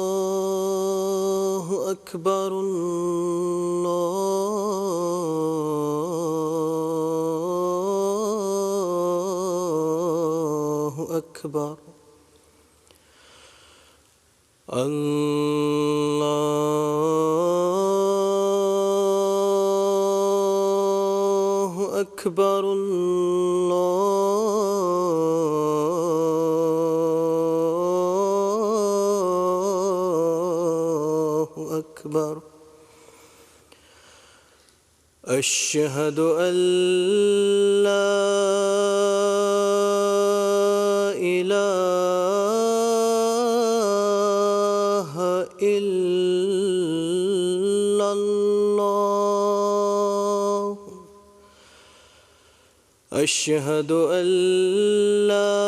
الله أكبر الله أكبر الله أكبر الله أكبر أشهد أن لا إله إلا الله أشهد أن لا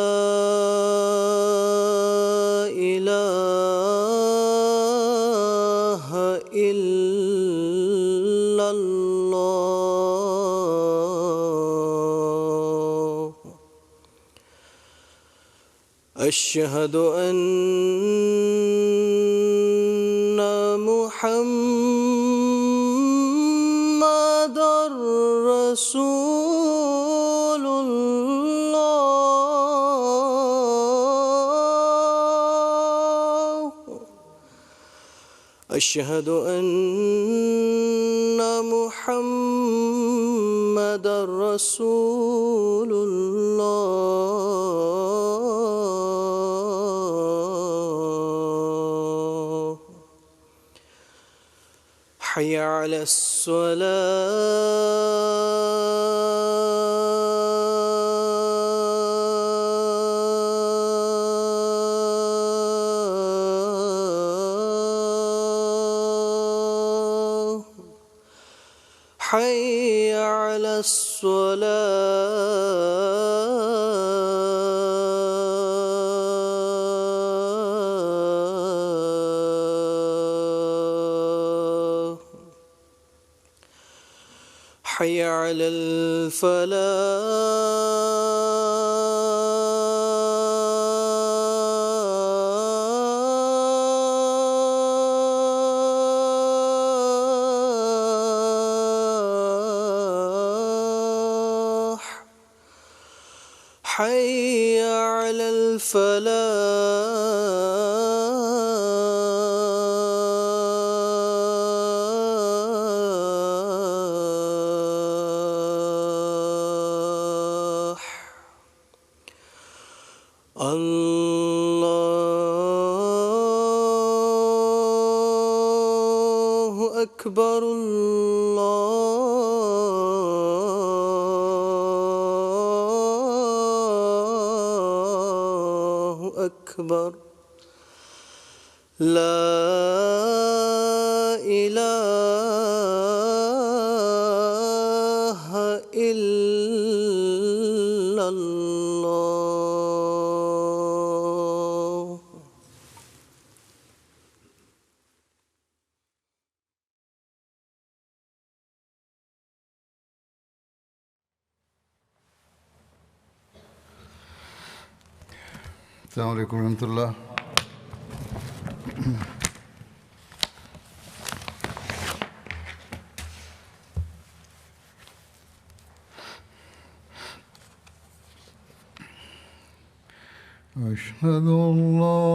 إله إلا الله أشهد أن محمدًا رسول الله أشهد أن محمدًا رسول الله حي على الصلاة حي على الصلاة حي على الفلاح حي على الفلاح الله أكبر الله أكبر لا إله إلا الله السلام علیکم ورحمۃ اللہ. أشهد أن لا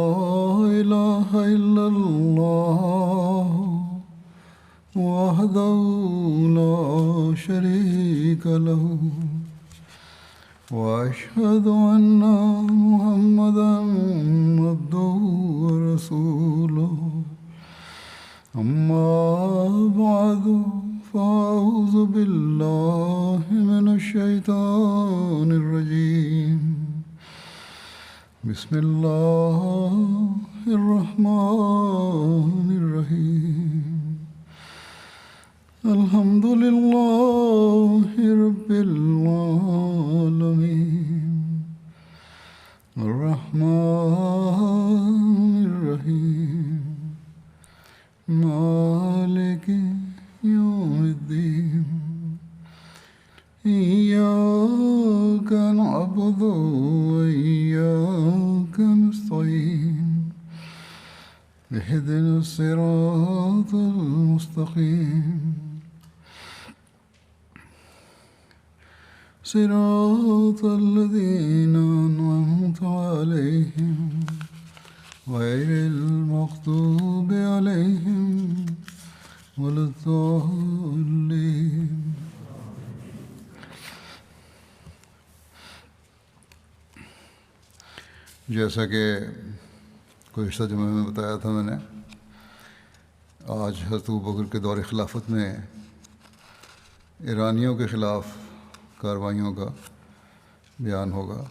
إله إلا الله وحده لا شريك له وأشهد أن محمدًا عبده ورسوله أما بعد فأعوذ بالله من الشيطان الرجيم بسم الله الرحمن الرحيم الحمد لله رب العالمين الرحمن الرحيم مالك يوم الدين إياك نعبد الصراط المستقيم صراط الذين أنعمت عليهم غير المغضوب عليهم ولا الضالين. جیسا کہ گزشتہ جمعہ میں بتایا تھا میں نے، آج حضرت ابوبکر کے دور خلافت میں ایرانیوں کے خلاف کارروائیوں کا بیان ہوگا۔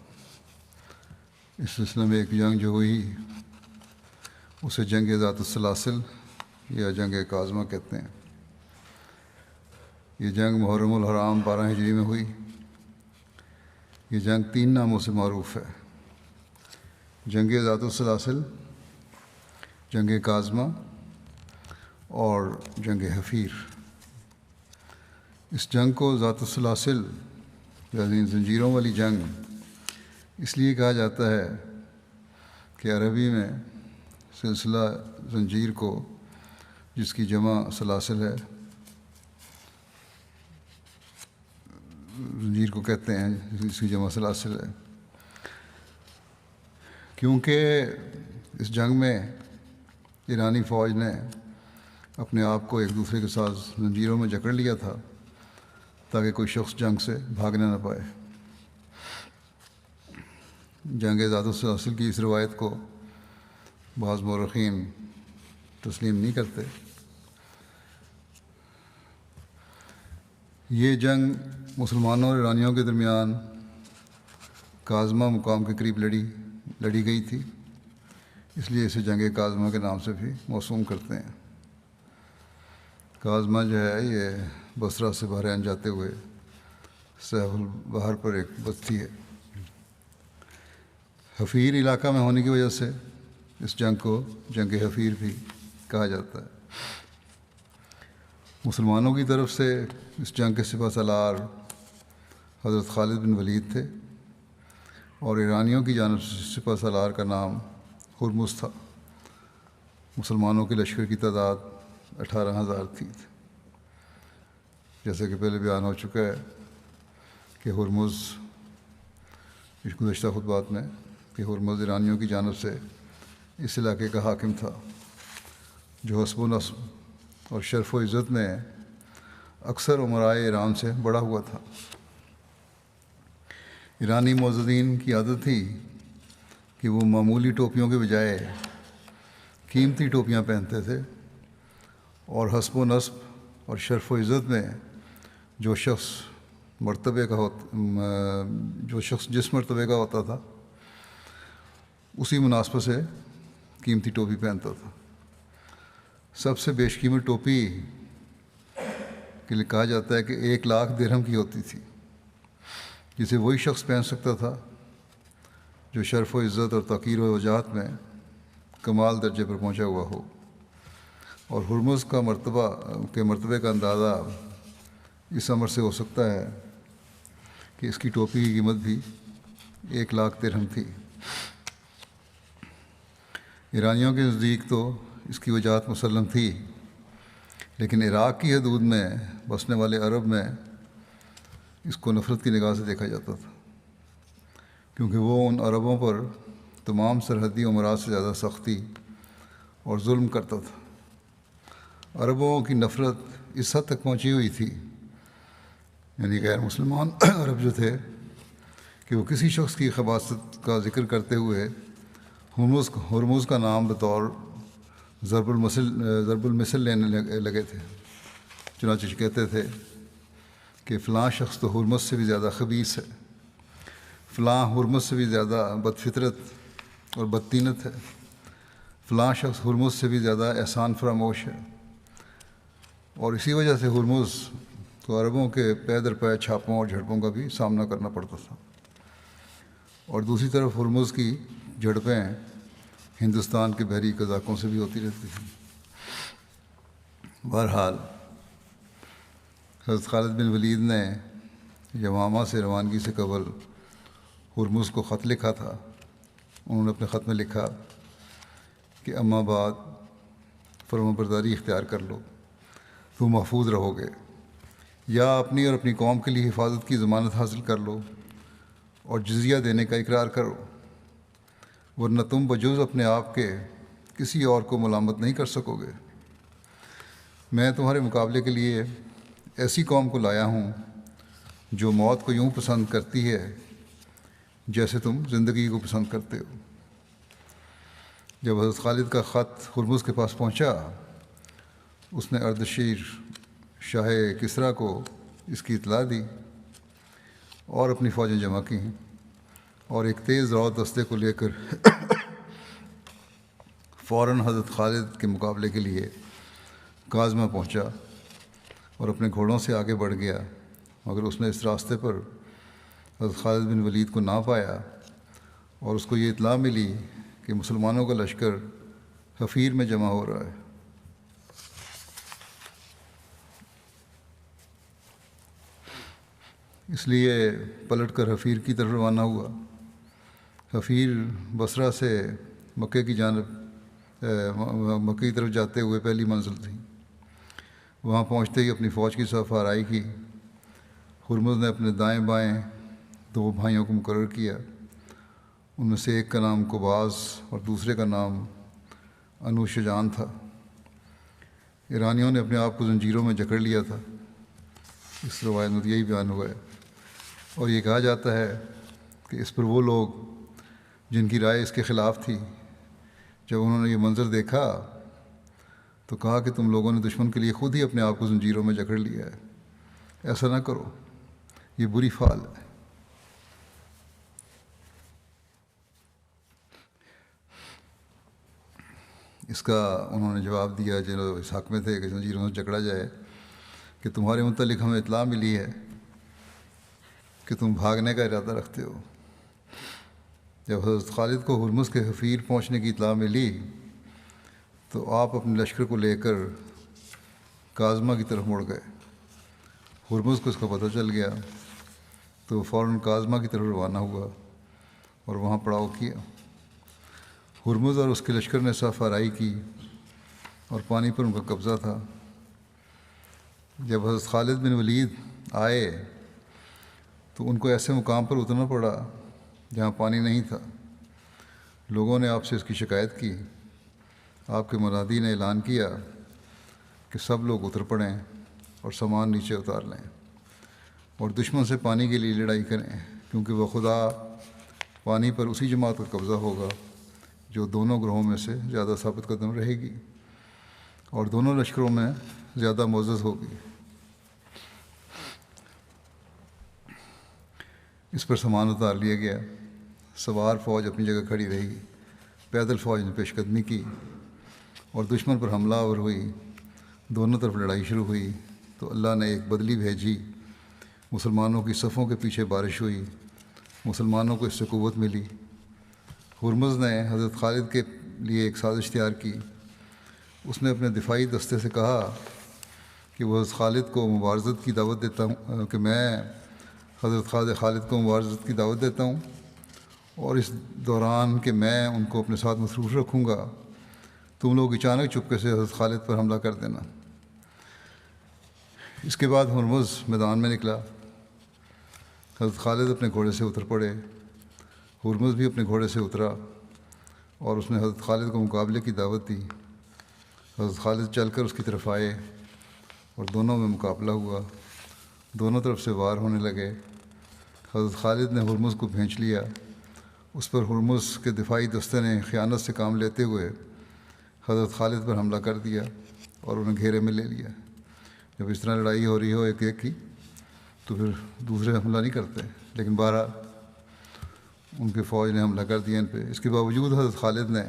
اس سلسلے میں ایک جنگ جو ہوئی اسے جنگ ذات السلاسل یا جنگ کاظمہ کہتے ہیں۔ یہ جنگ محرم الحرام 12 ہجری میں ہوئی۔ یہ جنگ 3 ناموں سے معروف ہے: جنگ ذات السلاسل، جنگ کاظمہ اور جنگ حفیر۔ اس جنگ کو ذات السلاسل یعنی زنجیروں والی جنگ اس لیے کہا جاتا ہے کہ عربی میں سلسلہ زنجیر کو، جس کی جمع سلاسل ہے، زنجیر کو کہتے ہیں، جس کی جمع سلاسل ہے، کیونکہ اس جنگ میں ایرانی فوج نے اپنے آپ کو ایک دوسرے کے ساتھ زنجیروں میں جکڑ لیا تھا تاکہ کوئی شخص جنگ سے بھاگنے نہ پائے۔ جنگ ذات السلاسل کی اس روایت کو بعض مورخین تسلیم نہیں کرتے۔ یہ جنگ مسلمانوں اور ایرانیوں کے درمیان کاظمہ مقام کے قریب لڑی گئی تھی، اس لیے اسے جنگ کاظمہ کے نام سے بھی موسوم کرتے ہیں۔ کاظمہ جو ہے یہ بصرہ سے بحرین جاتے ہوئے ساحل البحر پر ایک بستی ہے۔ حفیر علاقہ میں ہونے کی وجہ سے اس جنگ کو جنگ حفیر بھی کہا جاتا ہے۔ مسلمانوں کی طرف سے اس جنگ کے سپہ سالار حضرت خالد بن ولید تھے اور ایرانیوں کی جانب سے سپہ سالار کا نام ہرمز تھا۔ مسلمانوں کے لشکر کی تعداد 18,000 تھی۔ جیسا کہ پہلے بیان ہو چکا ہے کہ ہرمز، اس گزشتہ خطبات میں، کہ ہرمز ایرانیوں کی جانب سے اس علاقے کا حاکم تھا جو حسب و نسب اور شرف و عزت میں اکثر امرائے ایران سے بڑا ہوا تھا۔ ایرانی معززین کی عادت تھی کہ وہ معمولی ٹوپیوں کے بجائے قیمتی ٹوپیاں پہنتے تھے، اور حسب و نسب اور شرف و عزت میں جو شخص جس مرتبے کا ہوتا تھا اسی مناسبت سے قیمتی ٹوپی پہنتا تھا۔ سب سے بیش قیمت ٹوپی کے لیے کہا جاتا ہے کہ 1,00,000 درہم کی ہوتی تھی، جسے وہی شخص پہن سکتا تھا جو شرف و عزت اور توقیر و وجاہت میں کمال درجے پر پہنچا ہوا ہو۔ اور ہرمز کا مرتبے کا اندازہ اس امر سے ہو سکتا ہے کہ اس کی ٹوپی کی قیمت بھی 1,00,000 درہم تھی۔ ایرانیوں کے نزدیک تو اس کی وجاہت مسلم تھی، لیکن عراق کی حدود میں بسنے والے عرب میں اس کو نفرت کی نگاہ سے دیکھا جاتا تھا، کیونکہ وہ ان عربوں پر تمام سرحدی امراء سے زیادہ سختی اور ظلم کرتا تھا۔ عربوں کی نفرت اس حد تک پہنچی ہوئی تھی، یعنی غیر مسلمان عرب جو تھے، کہ وہ کسی شخص کی خباثت کا ذکر کرتے ہوئے ہرمز کا نام بطور ضرب المثل لینے لگے تھے۔ چنانچہ کہتے تھے کہ فلاں شخص تو ہرمز سے بھی زیادہ خبیث ہے، فلاں ہرمز سے بھی زیادہ بدفطرت اور بدطینت ہے، فلاں شخص ہرمز سے بھی زیادہ احسان فراموش ہے۔ اور اسی وجہ سے ہرمز کو عربوں کے پے در پے چھاپوں اور جھڑپوں کا بھی سامنا کرنا پڑتا تھا، اور دوسری طرف ہرمز کی جھڑپیں ہندوستان کے بحری قزاقوں سے بھی ہوتی رہتی تھیں۔ بہرحال حضرت خالد بن ولید نے یمامہ سے روانگی سے قبل ہرمز کو خط لکھا تھا۔ انہوں نے اپنے خط میں لکھا کہ اما بعد فرمانبرداری اختیار کر لو تو محفوظ رہو گے، یا اپنی اور اپنی قوم کے لیے حفاظت کی ضمانت حاصل کر لو اور جزیہ دینے کا اقرار کرو، ورنہ تم بجز اپنے آپ کے کسی اور کو ملامت نہیں کر سکو گے۔ میں تمہارے مقابلے کے لیے ایسی قوم کو لایا ہوں جو موت کو یوں پسند کرتی ہے جیسے تم زندگی کو پسند کرتے ہو۔ جب حضرت خالد کا خط ہرمز کے پاس پہنچا، اس نے اردشیر شاہ کسریٰ کو اس کی اطلاع دی اور اپنی فوجیں جمع کیں اور ایک تیز رو دستے کو لے کر فوراً حضرت خالد کے مقابلے کے لیے کاظمہ پہنچا اور اپنے گھوڑوں سے آگے بڑھ گیا، مگر اس نے اس راستے پر حضرت خالد بن ولید کو نہ پایا اور اس کو یہ اطلاع ملی کہ مسلمانوں کا لشکر حفیر میں جمع ہو رہا ہے۔ اس لیے پلٹ کر حفیر کی طرف روانہ ہوا۔ حفیر بصرہ سے مکے کی طرف جاتے ہوئے پہلی منزل تھی۔ وہاں پہنچتے ہی اپنی فوج کی صف آرائی کی۔ ہرمز نے اپنے دائیں بائیں 2 بھائیوں کو مقرر کیا، ان میں سے ایک کا نام قباز اور دوسرے کا نام انوشجان تھا۔ ایرانیوں نے اپنے آپ کو زنجیروں میں جکڑ لیا تھا، اس روایت میں یہی بیان ہوا ہے، اور یہ کہا جاتا ہے کہ اس پر وہ لوگ جن کی رائے اس کے خلاف تھی، جب انہوں نے یہ منظر دیکھا تو کہا کہ تم لوگوں نے دشمن کے لیے خود ہی اپنے آپ کو زنجیروں میں جکڑ لیا ہے، ایسا نہ کرو، یہ بری فعل ہے۔ اس کا انہوں نے جواب دیا جو اس حق میں تھے کہ زنجیروں سے جکڑا جائے کہ تمہارے متعلق ہمیں اطلاع ملی ہے کہ تم بھاگنے کا ارادہ رکھتے ہو۔ جب حضرت خالد کو ہرمز کے حفیر پہنچنے کی اطلاع ملی تو آپ اپنے لشکر کو لے کر کاظمہ کی طرف مڑ گئے۔ ہرمز کو اس کا پتہ چل گیا تو فوراً کاظمہ کی طرف روانہ ہوا اور وہاں پڑاؤ کیا۔ ہرمز اور اس کے لشکر نے صف آرائی کی اور پانی پر ان کا قبضہ تھا۔ جب حضرت خالد بن ولید آئے تو ان کو ایسے مقام پر اترنا پڑا جہاں پانی نہیں تھا۔ لوگوں نے آپ سے اس کی شکایت کی۔ آپ کے منادی نے اعلان کیا کہ سب لوگ اتر پڑیں اور سامان نیچے اتار لیں اور دشمن سے پانی کے لیے لڑائی کریں، کیونکہ وہ خدا پانی پر اسی جماعت کا قبضہ ہوگا جو دونوں گروہوں میں سے زیادہ ثابت قدم رہے گی اور دونوں لشکروں میں زیادہ معزز ہوگی۔ اس پر سامان اتار لیا گیا۔ سوار فوج اپنی جگہ کھڑی رہی، پیدل فوج نے پیش قدمی کی اور دشمن پر حملہ آور ہوئی۔ دونوں طرف لڑائی شروع ہوئی تو اللہ نے ایک بدلی بھیجی، مسلمانوں کی صفوں کے پیچھے بارش ہوئی، مسلمانوں کو اس سے قوت ملی۔ ہرمز نے حضرت خالد کے لیے ایک سازش تیار کی۔ اس نے اپنے دفاعی دستے سے کہا کہ وہ حضرت خالد کو مبارزت کی دعوت دیتا ہوں کہ میں حضرت خالد کو مبارزت کی دعوت دیتا ہوں، اور اس دوران کہ میں ان کو اپنے ساتھ مصروف رکھوں گا، تم لوگ اچانک چپکے سے حضرت خالد پر حملہ کر دینا۔ اس کے بعد ہرمز میدان میں نکلا۔ حضرت خالد اپنے گھوڑے سے اتر پڑے، ہرمز بھی اپنے گھوڑے سے اترا اور اس نے حضرت خالد کو مقابلے کی دعوت دی۔ حضرت خالد چل کر اس کی طرف آئے اور دونوں میں مقابلہ ہوا۔ دونوں طرف سے وار ہونے لگے۔ حضرت خالد نے ہرمز کو بھینچ لیا۔ اس پر ہرمز کے دفاعی دستے نے خیانت سے کام لیتے ہوئے حضرت خالد پر حملہ کر دیا اور انہیں گھیرے میں لے لیا۔ جب اس طرح لڑائی ہو رہی ہو ایک ایک کی تو پھر دوسرے حملہ نہیں کرتے، لیکن بہرحال ان کے فوج نے حملہ کر دیا ان پہ۔ اس کے باوجود حضرت خالد نے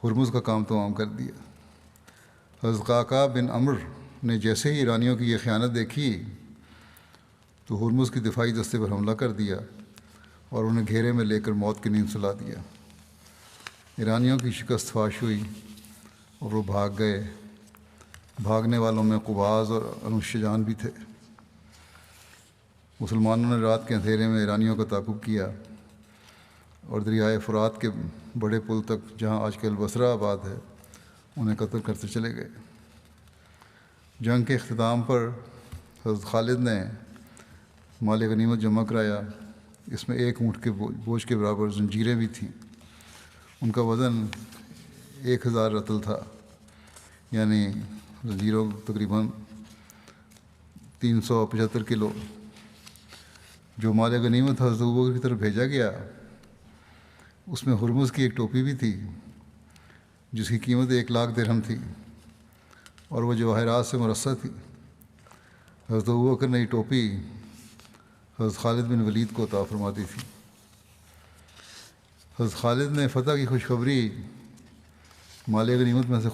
ہرمز کا کام تمام کر دیا۔ حضرت قعقاع بن عمرو نے جیسے ہی ایرانیوں کی یہ خیانت دیکھی تو ہرمز کی دفاعی دستے پر حملہ کر دیا اور انہیں گھیرے میں لے کر موت کی نیند سلا دیا۔ ایرانیوں کی شکست فاش ہوئی اور وہ بھاگ گئے۔ بھاگنے والوں میں قباز اور انوشجان بھی تھے۔ مسلمانوں نے رات کے اندھیرے میں ایرانیوں کا تعاقب کیا اور دریائے فرات کے بڑے پل تک، جہاں آج کل بصرہ آباد ہے، انہیں قتل کرتے چلے گئے۔ جنگ کے اختتام پر حضرت خالد نے مال غنیمت جمع کرایا۔ اس میں 1 اونٹ کے بوجھ کے برابر زنجیریں بھی تھیں۔ ان کا وزن 1000 رطل تھا، یعنی زنجیروں تقریباً 375 کلو۔ جو مال غنیمت حضرت ابوبکر کی طرف بھیجا گیا اس میں ہرمز کی ایک ٹوپی بھی تھی جس کی قیمت 1,00,000 درہم تھی اور وہ جواہرات سے مرصع تھی۔ حضرت ابوبکر نے یہ ٹوپی حضرت خالد بن ولید کو عطا فرماتی تھی۔ حضرت خالد نے فتح کی خوشخبری مال غنیمت میں سے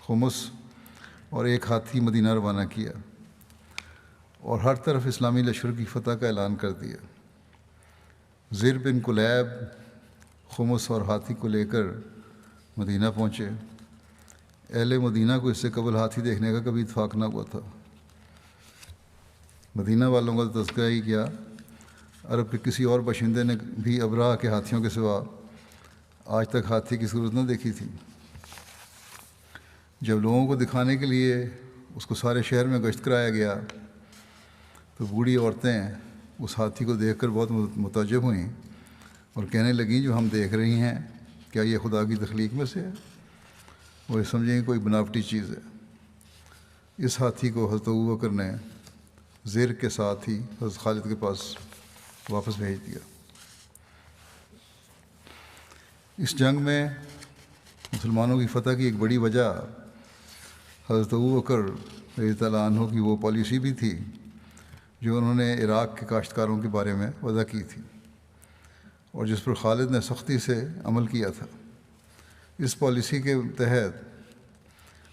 خمس اور 1 ہاتھی مدینہ روانہ کیا اور ہر طرف اسلامی لشکر کی فتح کا اعلان کر دیا۔ زر بن کلیب خمس اور ہاتھی کو لے کر مدینہ پہنچے۔ اہل مدینہ کو اس سے قبل ہاتھی دیکھنے کا کبھی اتفاق نہ ہوا تھا۔ مدینہ والوں کا تذکرہ ہی کیا، عرب کے کسی اور باشندے نے بھی ابرہہ کے ہاتھیوں کے سوا آج تک ہاتھی کی صورت نہ دیکھی تھی۔ جب لوگوں کو دکھانے کے لیے اس کو سارے شہر میں گشت کرایا گیا تو بوڑھی عورتیں اس ہاتھی کو دیکھ کر بہت متعجب ہوئیں اور کہنے لگیں جو ہم دیکھ رہی ہیں کیا یہ خدا کی تخلیق میں سے ہے؟ وہ یہ سمجھیں کہ کوئی بناوٹی چیز ہے۔ اس ہاتھی کو حضرت ابوبکر نے زر کے ساتھ ہی حضرت خالد کے پاس واپس بھیج دیا۔ اس جنگ میں مسلمانوں کی فتح کی ایک بڑی وجہ حضرت ابوبکر رضی اللہ عنہ کی وہ پالیسی بھی تھی جو انہوں نے عراق کے کاشتکاروں کے بارے میں وضع کی تھی اور جس پر خالد نے سختی سے عمل کیا تھا۔ اس پالیسی کے تحت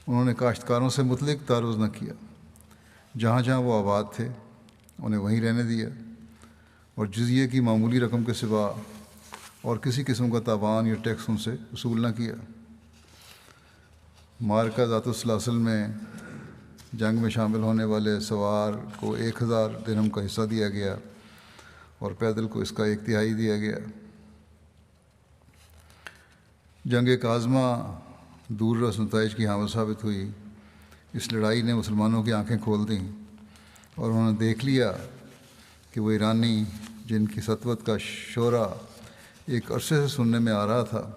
انہوں نے کاشتکاروں سے مطلق تعرض نہ کیا، جہاں جہاں وہ آباد تھے انہیں وہیں رہنے دیا اور جزیے کی معمولی رقم کے سوا اور کسی قسم کا تاوان یا ٹیکس ان سے وصول نہ کیا۔ معرکہ ذات السلاسل میں جنگ میں شامل ہونے والے سوار کو 1000 درہم کا حصہ دیا گیا اور پیدل کو اس کا 1/3 دیا گیا۔ جنگ کاظمہ دور رس نتائج کی حامل ثابت ہوئی۔ اس لڑائی نے مسلمانوں کی آنکھیں کھول دیں اور انہوں نے دیکھ لیا کہ وہ ایرانی جن کی سطوت کا شعرہ ایک عرصے سے سننے میں آ رہا تھا،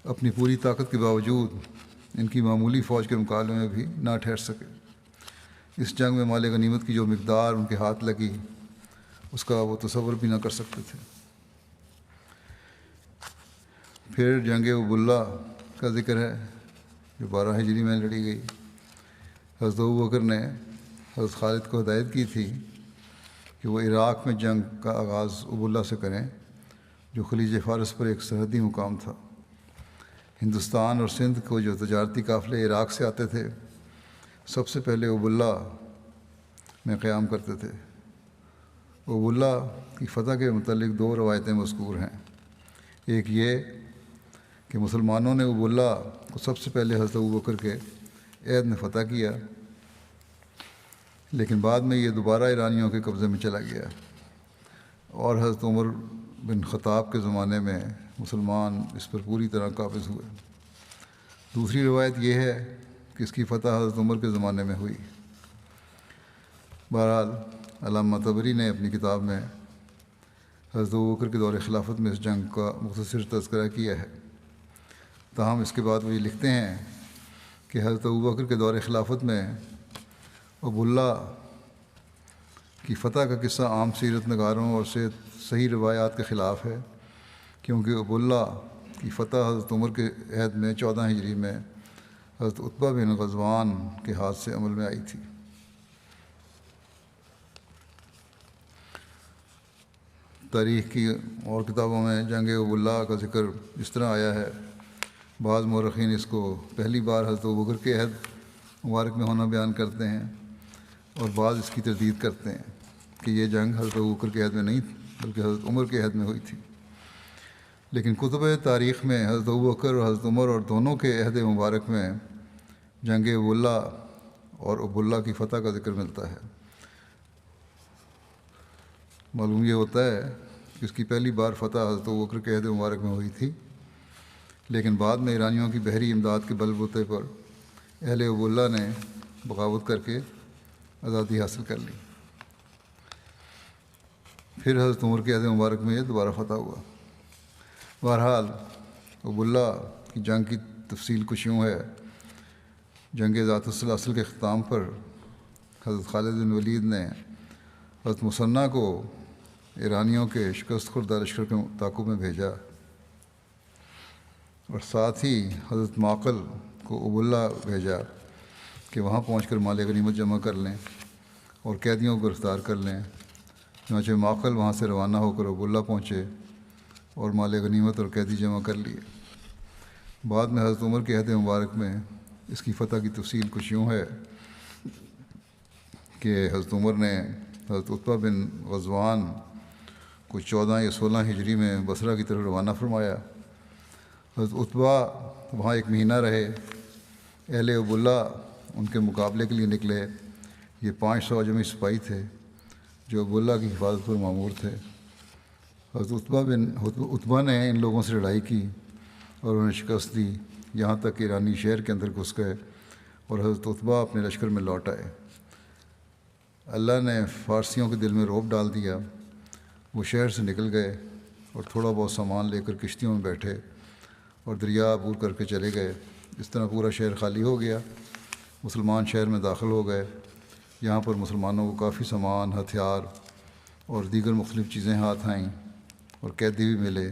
اپنی پوری طاقت کے باوجود ان کی معمولی فوج کے مقابلے میں بھی نہ ٹھہر سکے۔ اس جنگ میں مال غنیمت کی جو مقدار ان کے ہاتھ لگی اس کا وہ تصور بھی نہ کر سکتے تھے۔ پھر جنگ ابواللہ کا ذکر ہے جو 12 ہجری میں لڑی گئی۔ حضرت ابوبکر نے حضرت خالد کو ہدایت کی تھی کہ وہ عراق میں جنگ کا آغاز ابواللہ سے کریں جو خلیج فارس پر ایک سرحدی مقام تھا۔ ہندوستان اور سندھ کو جو تجارتی قافلے عراق سے آتے تھے سب سے پہلے ابواللہ میں قیام کرتے تھے۔ ابواللہ کی فتح کے متعلق 2 روایتیں مذکور ہیں۔ ایک یہ کہ مسلمانوں نے ابواللہ کو سب سے پہلے حضرت ابوبکر کے عہد میں فتح کیا، لیکن بعد میں یہ دوبارہ ایرانیوں کے قبضے میں چلا گیا اور حضرت عمر بن خطاب کے زمانے میں مسلمان اس پر پوری طرح قابض ہوئے۔ دوسری روایت یہ ہے کہ اس کی فتح حضرت عمر کے زمانے میں ہوئی۔ بہرحال علامہ طبری نے اپنی کتاب میں حضرت ابوبکر کے دور خلافت میں اس جنگ کا مختصر تذکرہ کیا ہے۔ تاہم اس کے بعد وہ یہ لکھتے ہیں کہ حضرت ابوبکر کے دور خلافت میں ابواللہ کی فتح کا قصہ عام سیرت نگاروں اور صحیح روایات کے خلاف ہے، کیونکہ ابواللہ کی فتح حضرت عمر کے عہد میں 14 ہجری میں حضرت عتبہ بن غزوان کے ہاتھ سے عمل میں آئی تھی۔ تاریخ کی اور کتابوں میں جنگ ابواللہ کا ذکر اس طرح آیا ہے۔ بعض مورخین اس کو پہلی بار حضرت ابوبکر کے عہد مبارک میں ہونا بیان کرتے ہیں اور بعض اس کی تردید کرتے ہیں کہ یہ جنگ حضرت ابوبکر کے عہد میں نہیں بلکہ حضرت عمر کے عہد میں ہوئی تھی۔ لیکن کتب تاریخ میں حضرت ابوبکر اور حضرت عمر اور دونوں کے عہد مبارک میں جنگ ابواللہ اور ابواللہ کی فتح کا ذکر ملتا ہے۔ معلوم یہ ہوتا ہے کہ اس کی پہلی بار فتح حضرت ابوبکر کے عہد مبارک میں ہوئی تھی، لیکن بعد میں ایرانیوں کی بحری امداد کے بل بوتے پر اہل ابو اللہ نے بغاوت کر کے آزادی حاصل کر لی۔ پھر حضرت عمر کے عہد مبارک میں یہ دوبارہ فتح ہوا۔ بہرحال ابو اللہ کی جنگ کی تفصیل کچھ یوں ہے۔ جنگ ذات السلاسل کے اختتام پر حضرت خالد بن ولید نے حضرت مثنیٰ کو ایرانیوں کے شکست خوردہ لشکر کے تعاقب میں بھیجا، اور ساتھ ہی حضرت معقل کو ابو اللہ بھیجا کہ وہاں پہنچ کر مال غنیمت جمع کر لیں اور قیدیوں کو گرفتار کر لیں۔ چنانچہ معقل وہاں سے روانہ ہو کر ابو اللہ پہنچے اور مال غنیمت اور قیدی جمع کر لیے۔ بعد میں حضرت عمر کے عہد مبارک میں اس کی فتح کی تفصیل کچھ یوں ہے کہ حضرت عمر نے حضرت عتبہ بن غزوان کو 14 یا 16 ہجری میں بصرہ کی طرف روانہ فرمایا۔ حضرت عتبہ وہاں 1 مہینہ رہے۔ اہل ابو اللہ ان کے مقابلے کے لیے نکلے۔ یہ 500 اجمی سپاہی تھے جو ابو اللہ کی حفاظت پر مامور تھے۔ حضرت عتبہ نے ان لوگوں سے لڑائی کی اور انہیں شکست دی، یہاں تک کہ ایرانی شہر کے اندر گھس گئے اور حضرت عتبہ اپنے لشکر میں لوٹ آئے۔ اللہ نے فارسیوں کے دل میں رعب ڈال دیا۔ وہ شہر سے نکل گئے اور تھوڑا بہت سامان لے کر کشتیوں میں بیٹھے اور دریا عبور کر کے چلے گئے۔ اس طرح پورا شہر خالی ہو گیا۔ مسلمان شہر میں داخل ہو گئے۔ یہاں پر مسلمانوں کو کافی سامان، ہتھیار اور دیگر مختلف چیزیں ہاتھ آئیں اور قیدی بھی ملے۔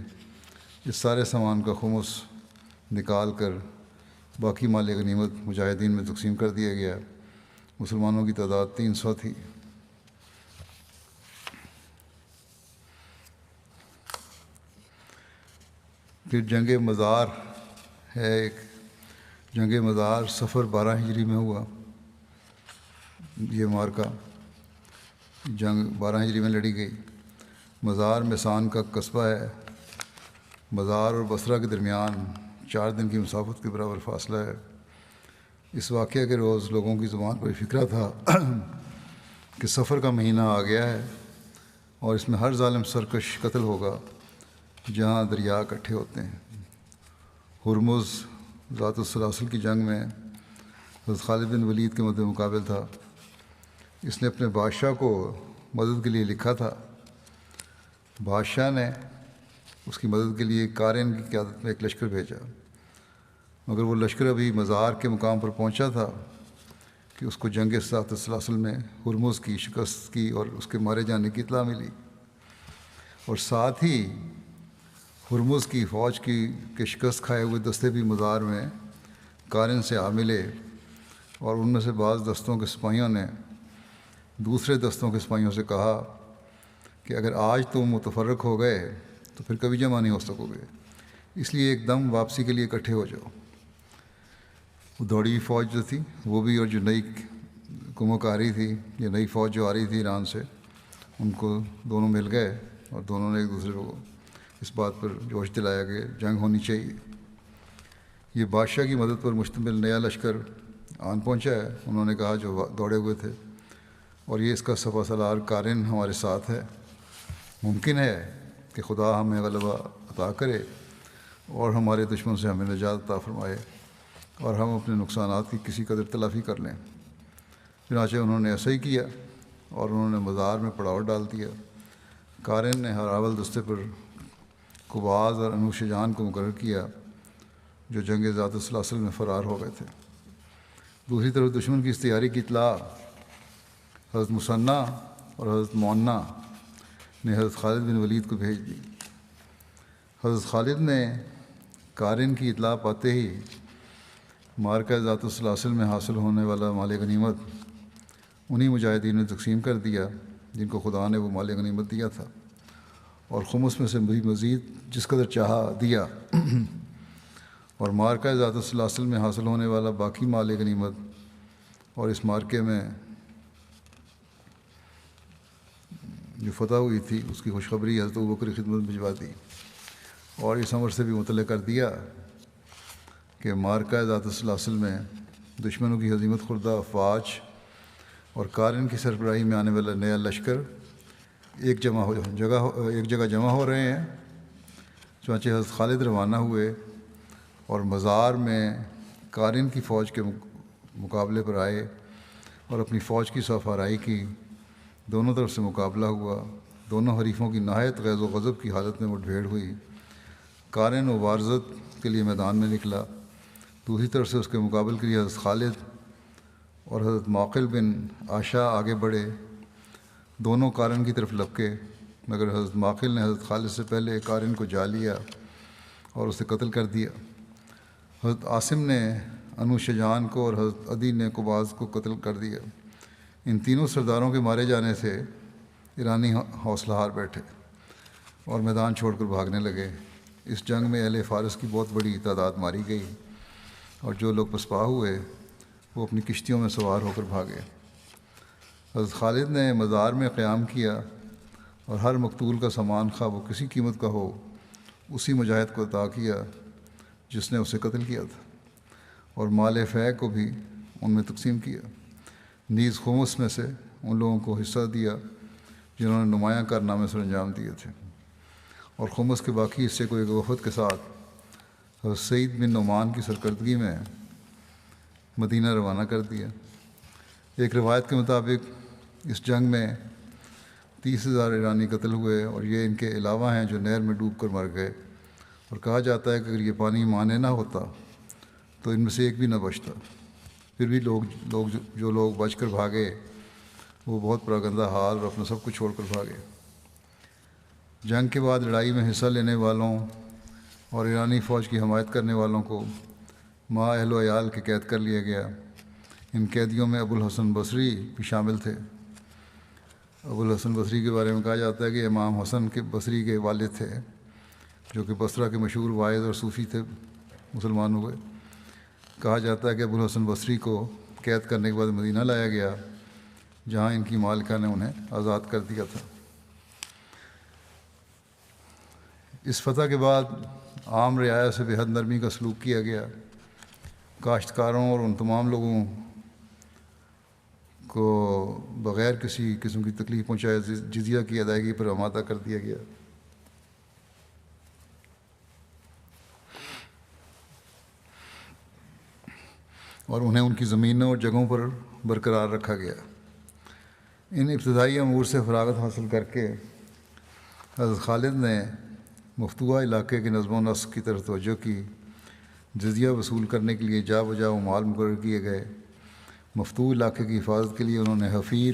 اس سارے سامان کا خمس نکال کر باقی مال غنیمت مجاہدین میں تقسیم کر دیا گیا۔ مسلمانوں کی تعداد 300 تھی۔ پھر جنگ مزار ہے ایک۔ جنگ مزار صفر 12 ہجری میں ہوا۔ یہ مارکا جنگ 12 ہجری میں لڑی گئی۔ مزار مسان کا قصبہ ہے۔ مزار اور بصرہ کے درمیان 4 دن کی مسافت کے برابر فاصلہ ہے۔ اس واقعہ کے روز لوگوں کی زبان پر فکرہ تھا کہ سفر کا مہینہ آ گیا ہے اور اس میں ہر ظالم سرکش قتل ہوگا جہاں دریا اکٹھے ہوتے ہیں۔ ہرمز ذات السلاسل کی جنگ میں حضرت خالد بن ولید کے مد مقابل تھا۔ اس نے اپنے بادشاہ کو مدد کے لیے لکھا تھا۔ بادشاہ نے اس کی مدد کے لیے قارن کی قیادت میں ایک لشکر بھیجا، مگر وہ لشکر ابھی مزار کے مقام پر پہنچا تھا کہ اس کو جنگ ذات السلاسل میں ہرمز کی شکست کی اور اس کے مارے جانے کی اطلاع ملی، اور ساتھ ہی ہرمز کی فوج کے شکست کھائے ہوئے دستے بھی مزار میں قارن سے آ ملے، اور ان میں سے بعض دستوں کے سپاہیوں نے دوسرے دستوں کے سپاہیوں سے کہا کہ اگر آج تم متفرق ہو گئے تو پھر کبھی جمع نہیں ہو سکو گے، اس لیے ایک دم واپسی کے لیے اکٹھے ہو جاؤ۔ وہ دوڑی ہوئی فوج جو تھی وہ بھی، اور جو نئی کمک آ رہی تھی، یہ نئی فوج جو آ رہی تھی ایران سے، ان کو دونوں مل گئے اور دونوں نے ایک دوسرے کو اس بات پر جوش دلایا کہ جنگ ہونی چاہیے۔ یہ بادشاہ کی مدد پر مشتمل نیا لشکر آن پہنچا ہے، انہوں نے کہا، جو دوڑے ہوئے تھے، اور یہ اس کا سپہ سالار قارن ہمارے ساتھ ہے۔ ممکن ہے کہ خدا ہمیں غلبہ عطا کرے اور ہمارے دشمن سے ہمیں نجات عطا فرمائے اور ہم اپنے نقصانات کی کسی قدر تلافی کر لیں۔ چنانچہ انہوں نے ایسا ہی کیا اور انہوں نے مزار میں پڑاؤ ڈال دیا۔ قارن نے ہر اول دستے پر قباز اور انوش جان کو مقرر کیا جو جنگ ذات السلاسل میں فرار ہو گئے تھے۔ دوسری طرف دشمن کی اس تیاری کی اطلاع حضرت مثنیٰ اور حضرت معنا نے حضرت خالد بن ولید کو بھیج دی۔ حضرت خالد نے قارن کی اطلاع پاتے ہی مارکہ ذات السلاسل میں حاصل ہونے والا مال غنیمت انہی مجاہدین نے تقسیم کر دیا جن کو خدا نے وہ مال غنیمت دیا تھا، اور خمس میں سے بھی مزید جس قدر چاہا دیا، اور مارکہ ذات السلاسل میں حاصل ہونے والا باقی مال غنیمت اور اس مارکے میں جو فتح ہوئی تھی اس کی خوشخبری حضرت ابوبکر کی خدمت میں بھجوا دی، اور اس امر سے بھی مطلع کر دیا کہ مارکہ ذات السلاسل میں دشمنوں کی ہزیمت خوردہ افواج اور قارن کی سربراہی میں آنے والا نیا لشکر ایک جگہ جمع ہو رہے ہیں۔ چنانچہ حضرت خالد روانہ ہوئے اور مزار میں قارن کی فوج کے مقابلے پر آئے اور اپنی فوج کی صف آرائی کی۔ دونوں طرف سے مقابلہ ہوا، دونوں حریفوں کی نہایت غیظ و غضب کی حالت میں مٹ بھیڑ ہوئی۔ قارن مبارزت کے لیے میدان میں نکلا، دوسری طرف سے اس کے مقابل کے لیے حضرت خالد اور حضرت معقل بن عاشا آگے بڑھے۔ دونوں قارن کی طرف لپکے، مگر حضرت معقل نے حضرت خالد سے پہلے قارن کو جا لیا اور اسے قتل کر دیا۔ حضرت عاصم نے انو شجان کو اور حضرت عدی نے قباز کو قتل کر دیا۔ ان تینوں سرداروں کے مارے جانے سے ایرانی حوصلہ ہار بیٹھے اور میدان چھوڑ کر بھاگنے لگے۔ اس جنگ میں اہل فارس کی بہت بڑی تعداد ماری گئی، اور جو لوگ پسپا ہوئے وہ اپنی کشتیوں میں سوار ہو کر بھاگے۔ حضرت خالد نے مزار میں قیام کیا اور ہر مقتول کا سامان، خواہ وہ کسی قیمت کا ہو، اسی مجاہد کو عطا کیا جس نے اسے قتل کیا تھا، اور مال فے کو بھی ان میں تقسیم کیا۔ نیز خمس میں سے ان لوگوں کو حصہ دیا جنہوں نے نمایاں کارنامے سر انجام دیے تھے، اور خمس کے باقی حصے کو ایک وفد کے ساتھ حضرت سعید بن نعمان کی سرکردگی میں مدینہ روانہ کر دیا۔ ایک روایت کے مطابق اس جنگ میں 30,000 ایرانی قتل ہوئے، اور یہ ان کے علاوہ ہیں جو نہر میں ڈوب کر مر گئے، اور کہا جاتا ہے کہ اگر یہ پانی مانے نہ ہوتا تو ان میں سے ایک بھی نہ بچتا۔ پھر بھی جو لوگ بچ کر بھاگے وہ بہت پراگندہ حال اور اپنا سب کچھ چھوڑ کر بھاگے۔ جنگ کے بعد لڑائی میں حصہ لینے والوں اور ایرانی فوج کی حمایت کرنے والوں کو ماں اہل و عیال کے قید کر لیا گیا۔ ان قیدیوں میں ابو الحسن بصری بھی شامل تھے۔ ابو الحسن بصری کے بارے میں کہا جاتا ہے کہ امام حسن کے بصری کے والد تھے، جو کہ بصرہ کے مشہور واعظ اور صوفی تھے، مسلمان ہوئے۔ کہا جاتا ہے کہ ابو الحسن بصری کو قید کرنے کے بعد مدینہ لایا گیا، جہاں ان کی مالکہ نے انہیں آزاد کر دیا تھا۔ اس فتح کے بعد عام رعایا سے بے حد نرمی کا سلوک کیا گیا۔ کاشتکاروں اور ان تمام لوگوں کو بغیر کسی قسم کی تکلیف پہنچائے جزیہ کی ادائیگی پر آمادہ کر دیا گیا۔ اور انہیں ان کی زمینوں اور جگہوں پر برقرار رکھا گیا۔ ان ابتدائی امور سے فراغت حاصل کر کے حضرت خالد نے مفتوحہ علاقے کے نظم و نسق کی طرف توجہ کی۔ جزیہ وصول کرنے کے لیے جا بجا و مال مقرر کیے گئے۔ مفتوح علاقے کی حفاظت کے لیے انہوں نے حفیر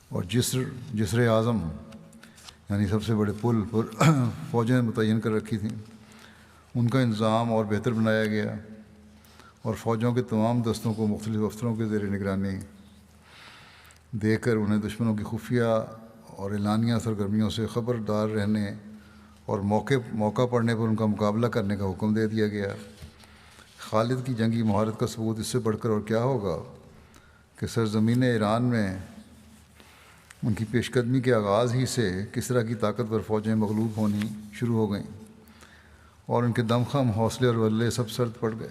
اور جسر اعظم، یعنی سب سے بڑے پل پر فوجیں متعین کر رکھی تھیں۔ ان کا انتظام اور بہتر بنایا گیا، اور فوجوں کے تمام دستوں کو مختلف افسروں کے زیر نگرانی دے کر انہیں دشمنوں کی خفیہ اور اعلانیہ سرگرمیوں سے خبردار رہنے اور موقع پڑنے پر ان کا مقابلہ کرنے کا حکم دے دیا گیا۔ خالد کی جنگی مہارت کا ثبوت اس سے بڑھ کر اور کیا ہوگا کہ سرزمین ایران میں ان کی پیش قدمی کے آغاز ہی سے کسریٰ کی طاقتور فوجیں مغلوب ہونی شروع ہو گئیں، اور ان کے دمخم حوصلے اور ولے سب سرد پڑ گئے۔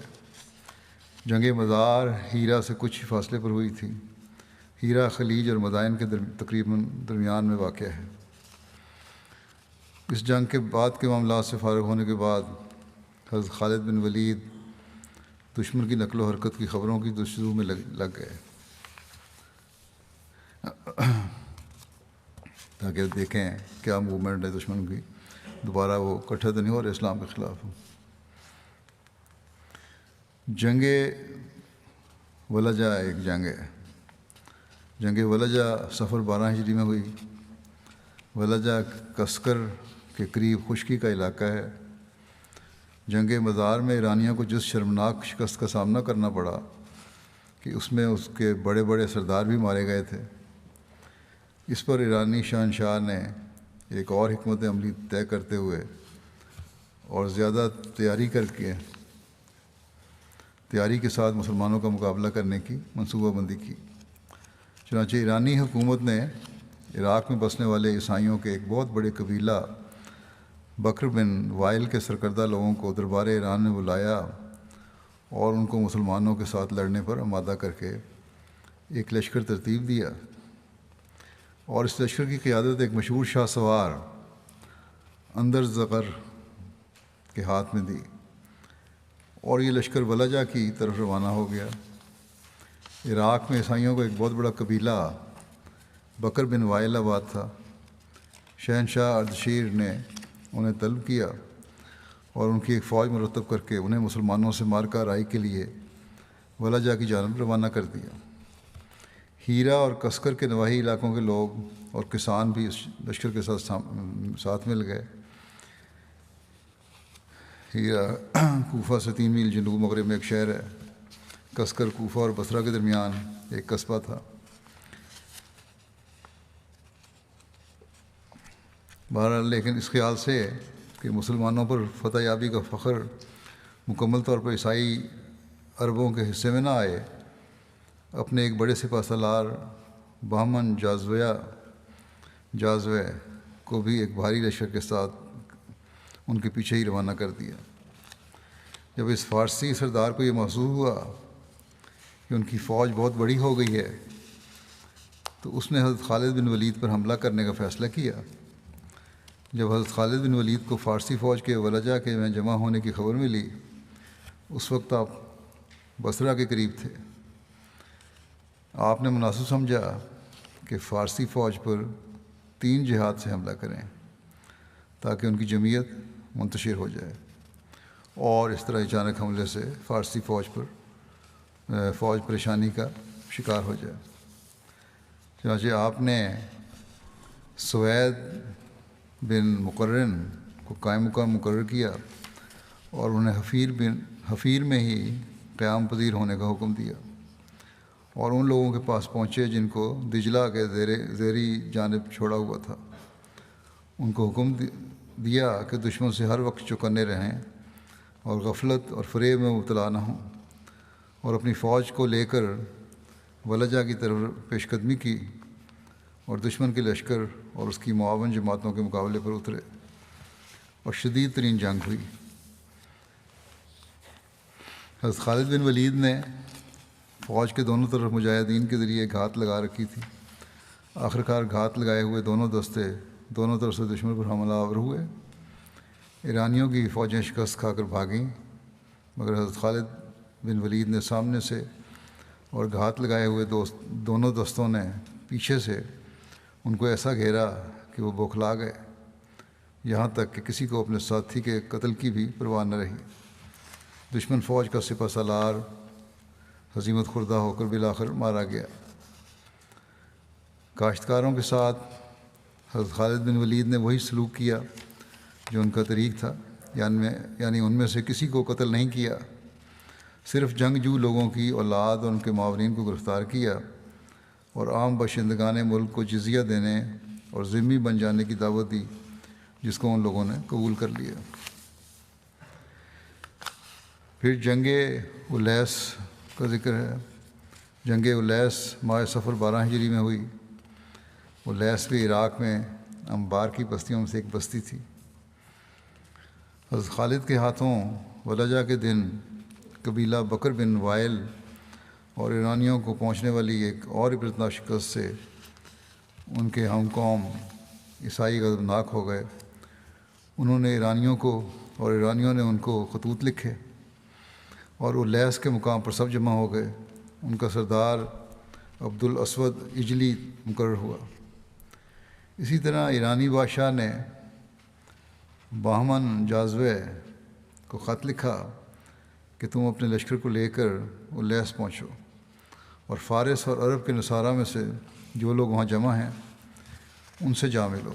جنگ مزار ہیرا سے کچھ ہی فاصلے پر ہوئی تھی۔ ہیرا خلیج اور مدائن کے تقریباً درمیان میں واقع ہے۔ اس جنگ کے بعد کے معاملات سے فارغ ہونے کے بعد حضرت خالد بن ولید دشمن کی نقل و حرکت کی خبروں کی جستجو میں لگ گئے، تاکہ دیکھیں کیا موومنٹ ہے دشمن کی، دوبارہ وہ اکٹھا تو نہیں ہو رہے اسلام کے خلاف۔ جنگ ولجہ ایک جنگ ہے۔ جنگ ولجہ صفر 12 ہجری میں ہوئی۔ ولجہ کسکر کے قریب خشکی کا علاقہ ہے۔ جنگ مزار میں ایرانیوں کو جس شرمناک شکست کا سامنا کرنا پڑا کہ اس میں اس کے بڑے بڑے سردار بھی مارے گئے تھے، اس پر ایرانی شہنشاہ نے ایک اور حکمت عملی طے کرتے ہوئے اور زیادہ تیاری کے ساتھ مسلمانوں کا مقابلہ کرنے کی منصوبہ بندی کی۔ چنانچہ ایرانی حکومت نے عراق میں بسنے والے عیسائیوں کے ایک بہت بڑے قبیلہ بکر بن وائل کے سرکردہ لوگوں کو دربار ایران میں بلایا اور ان کو مسلمانوں کے ساتھ لڑنے پر آمادہ کر کے ایک لشکر ترتیب دیا، اور اس لشکر کی قیادت ایک مشہور شاہ سوار اندر زغر کے ہاتھ میں دی۔ اور یہ لشکر ولجہ کی طرف روانہ ہو گیا۔ عراق میں عیسائیوں کا ایک بہت بڑا قبیلہ بکر بن وائل آباد تھا۔ شہنشاہ اردشیر نے انہیں طلب کیا اور ان کی ایک فوج مرتب کر کے انہیں مسلمانوں سے مارکہ آرائی کے لیے ولجہ کی جانب روانہ کر دیا۔ ہیرا اور کسکر کے نواحی علاقوں کے لوگ اور کسان بھی اس لشکر کے ساتھ مل گئے۔ ہیرا کوفہ سے 3 میل جنوب مغرب میں ایک شہر ہے۔ کسکر کوفہ اور بصرہ کے درمیان ایک قصبہ تھا۔ بہرحال لیکن اس خیال سے کہ مسلمانوں پر فتح یابی کا فخر مکمل طور پر عیسائی عربوں کے حصے میں نہ آئے، اپنے ایک بڑے سپہ سالار بہمن جازوہ کو بھی ایک بھاری لشکر کے ساتھ ان کے پیچھے ہی روانہ کر دیا۔ جب اس فارسی سردار کو یہ محسوس ہوا کہ ان کی فوج بہت بڑی ہو گئی ہے تو اس نے حضرت خالد بن ولید پر حملہ کرنے کا فیصلہ کیا۔ جب حضرت خالد بن ولید کو فارسی فوج کے ولجہ کے میں جمع ہونے کی خبر ملی، اس وقت آپ بصرہ کے قریب تھے۔ آپ نے مناسب سمجھا کہ فارسی فوج پر 3 جہات سے حملہ کریں تاکہ ان کی جمعیت منتشر ہو جائے اور اس طرح اچانک حملے سے فارسی فوج پریشانی کا شکار ہو جائے۔ چنانچہ آپ نے سوید بن مقرن کو قائم مقام مقرر کیا اور انہیں حفیر میں ہی قیام پذیر ہونے کا حکم دیا، اور ان لوگوں کے پاس پہنچے جن کو دجلہ کے زیری جانب چھوڑا ہوا تھا۔ ان کو حکم دیا کہ دشمن سے ہر وقت چوکنے رہیں اور غفلت اور فریب میں مبتلا نہ ہوں، اور اپنی فوج کو لے کر ولجہ کی طرف پیش قدمی کی اور دشمن کے لشکر اور اس کی معاون جماعتوں کے مقابلے پر اترے اور شدید ترین جنگ ہوئی۔ حضرت خالد بن ولید نے فوج کے دونوں طرف مجاہدین کے ذریعے گھات لگا رکھی تھی۔ آخرکار گھات لگائے ہوئے دونوں دستے دونوں طرف سے دشمن پر حملہ آور ہوئے۔ ایرانیوں کی فوجیں شکست کھا کر بھاگیں، مگر حضرت خالد بن ولید نے سامنے سے اور گھات لگائے ہوئے دونوں دستوں نے پیچھے سے ان کو ایسا گھیرا کہ وہ بوکھلا گئے، یہاں تک کہ کسی کو اپنے ساتھی کے قتل کی بھی پرواہ نہ رہی۔ دشمن فوج کا سپہ سالار ہزیمت خوردہ ہو کر بالآخر مارا گیا۔ کاشتکاروں کے ساتھ حضرت خالد بن ولید نے وہی سلوک کیا جو ان کا طریق تھا، یعنی ان میں سے کسی کو قتل نہیں کیا، صرف جنگجو لوگوں کی اولاد اور ان کے معاونین کو گرفتار کیا اور عام باشندگان ملک کو جزیہ دینے اور ذمہ بن جانے کی دعوت دی، جس کو ان لوگوں نے قبول کر لیا۔ پھر جنگ الیس کا ذکر ہے۔ جنگ الیس ماہ صفر 12 ہجری میں ہوئی۔ الیس بھی عراق میں انبار کی بستیوں میں سے ایک بستی تھی۔ حضرت خالد کے ہاتھوں ولجہ کے دن قبیلہ بکر بن وائل اور ایرانیوں کو پہنچنے والی ایک اور عبرتناک شکست سے ان کے ہم قوم عیسائی غضبناک ہو گئے۔ انہوں نے ایرانیوں نے ان کو خطوط لکھے اور الیس کے مقام پر سب جمع ہو گئے۔ ان کا سردار عبد الاسود اجلی مقرر ہوا۔ اسی طرح ایرانی بادشاہ نے بہمن جازوہ کو خط لکھا کہ تم اپنے لشکر کو لے کر الیس پہنچو اور فارس اور عرب کے نصارہ میں سے جو لوگ وہاں جمع ہیں ان سے جا ملو۔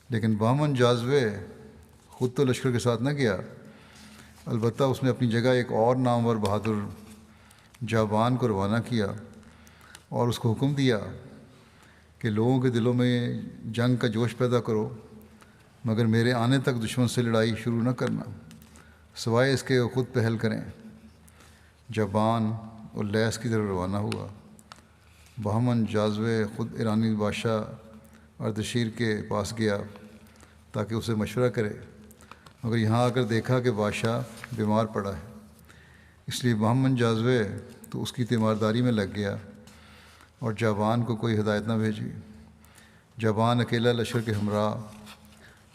لیکن بہمن جازوہ خود تو لشکر کے ساتھ نہ گیا، البتہ اس نے اپنی جگہ ایک اور نامور بہادر جابان کو روانہ کیا اور اس کو حکم دیا کہ لوگوں کے دلوں میں جنگ کا جوش پیدا کرو، مگر میرے آنے تک دشمن سے لڑائی شروع نہ کرنا، سوائے اس کے خود پہل کریں۔ جابان الیس کی طرف روانہ ہوا۔ بہمن جازوہ خود ایرانی بادشاہ اردشیر کے پاس گیا تاکہ اسے مشورہ کرے، مگر یہاں آ کر دیکھا کہ بادشاہ بیمار پڑا ہے، اس لیے بہمن جازوہ تو اس کی تیمارداری میں لگ گیا اور جابان کو کوئی ہدایت نہ بھیجی۔ جابان اکیلا لشکر کے ہمراہ